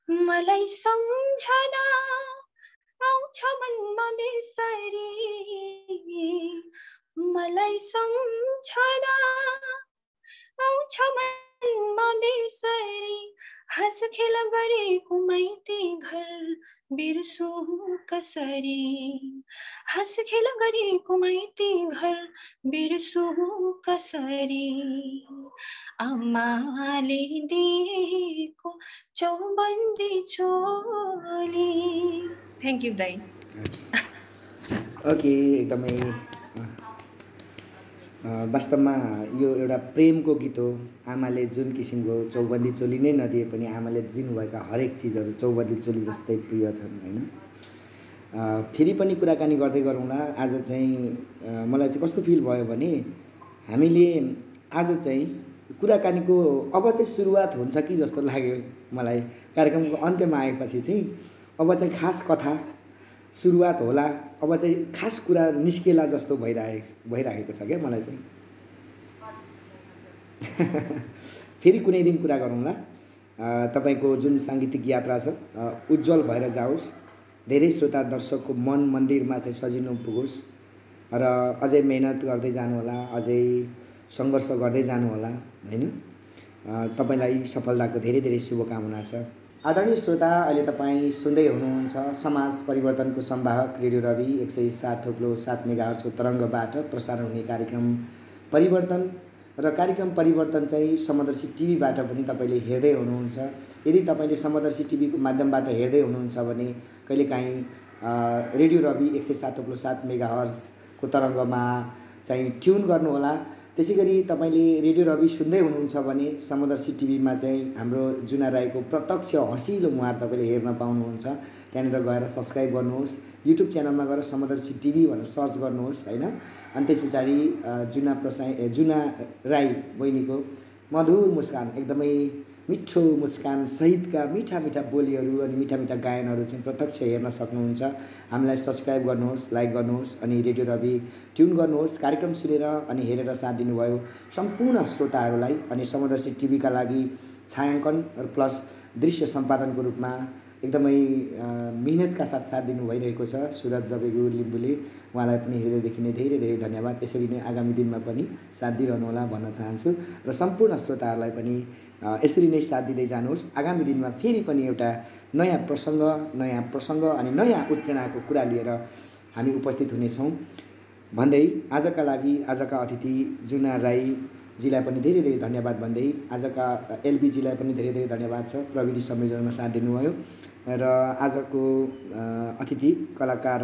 मलाई सम्झना आउँछ मनमा बेसरी, मलाई सम्झना आउँछ मनमा बेसरी, हाँस खेल गरेको माइती घर बिर्सु कसरी, हाँस खेल गरेको माइती घर बिर्सु कसरी, आमाले दिएको चौबन्दी चोली। थ्याङ्क यू दाइ। ओके, एकदमै वास्तवमा यो एउटा प्रेमको गीत हो। आमाले जुन किसिमको चौबन्दी चोली नै नदिए पनि आमाले दिनुभएका हरेक चिजहरू चौबन्दी चोली जस्तै प्रिय छन् होइन। फेरि पनि कुराकानी गर्दै गरौँला। आज चाहिँ मलाई चाहिँ कस्तो फिल भयो भने हामीले आज चाहिँ कुराकानीको अब चाहिँ सुरुवात हुन्छ कि जस्तो लाग्यो मलाई। कार्यक्रमको अन्त्यमा आएपछि चाहिँ अब चाहिँ खास कथा सुरुवात होला, अब चाहिँ खास कुरा निस्केला जस्तो भइरहेको छ क्या मलाई चाहिँ। फेरि कुनै दिन कुरा गरौँला। तपाईँको जुन साङ्गीतिक यात्रा छ उज्जवल भएर जाओस्, धेरै श्रोता दर्शकको मन मन्दिरमा चाहिँ सजिलो पुगोस् र अझै मेहनत गर्दै जानुहोला, अझै सङ्घर्ष गर्दै जानुहोला हैन। तपाईँलाई सफलताको धेरै धेरै शुभकामना छ। आदरणीय श्रोता, अहिले तपाईँ सुन्दै हुनुहुन्छ समाज परिवर्तनको संवाहक रेडियो रवि 107.7 मेगाहर्जको तरङ्गबाट प्रसारण हुने कार्यक्रम परिवर्तन। र कार्यक्रम परिवर्तन चाहिँ समदर्शी टिभीबाट पनि तपाईँले हेर्दै हुनुहुन्छ। यदि तपाईँले समदर्शी टिभीको माध्यमबाट हेर्दै हुनुहुन्छ भने कहिलेकाहीँ रेडियो रवि 107.7 मेगाहर्जको तरङ्गमा चाहिँ ट्युन गर्नुहोला। त्यसै गरी तपाईँले रेडियो रवि सुन्दै हुनुहुन्छ भने समदर्शी टिभीमा चाहिँ हाम्रो जुना राईको प्रत्यक्ष हँसिलो मुहार तपाईँले हेर्न पाउनुहुन्छ। त्यहाँनिर गएर सब्सक्राइब गर्नुहोस्, युट्युब च्यानलमा गएर समदर्शी टिभी भनेर सर्च गर्नुहोस् हैन। अनि त्यस पछाडि जुना राई बहिनीको मधुर मुस्कान, एकदमै मिठो मुस्कान सहितका मिठा मिठा बोलीहरू अनि मिठा मिठा गायनहरू चाहिँ प्रत्यक्ष हेर्न सक्नुहुन्छ। हामीलाई सब्सक्राइब गर्नुहोस्, लाइक गर्नुहोस् अनि रेडियो रवि ट्युन गर्नुहोस्। कार्यक्रम सुनेर अनि हेरेर साथ दिनुभयो सम्पूर्ण श्रोताहरूलाई अनि समदर्शी टिभीका लागि छायाङ्कन प्लस दृश्य सम्पादनको रूपमा एकदमै मिहिनेतका साथ दिनु भइरहेको छ सुरज जबेगु लिम्बुले। उहाँलाई पनि हृदयदेखि नै धेरै धेरै धन्यवाद। यसरी नै आगामी दिनमा पनि साथ दिइरहनुहोला भन्न चाहन्छु र सम्पूर्ण श्रोताहरूलाई पनि यसरी नै साथ दिँदै जानुहोस्। आगामी दिनमा फेरि पनि एउटा नयाँ प्रसङ्ग अनि नयाँ उत्प्रेरणाको कुरा लिएर हामी उपस्थित हुनेछौँ भन्दै आजका लागि आजका अतिथि जुना राईजीलाई पनि धेरै धेरै धन्यवाद भन्दै आजका एलबीजीलाई पनि धेरै धेरै धन्यवाद छ, प्रविधि संयोजनमा साथ दिनुभयो। र आजको अतिथि कलाकार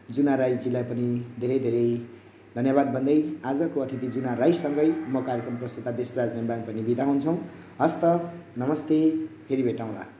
जुना राईजीलाई पनि धेरै धेरै धन्यवाद भन्दै आजको अतिथि जुना राईसँगै म कार्यक्रम प्रस्तुता देशराज नेम्बाङ पनि बिदा हुन्छौँ। हस्त, नमस्ते, फेरि भेटौँला।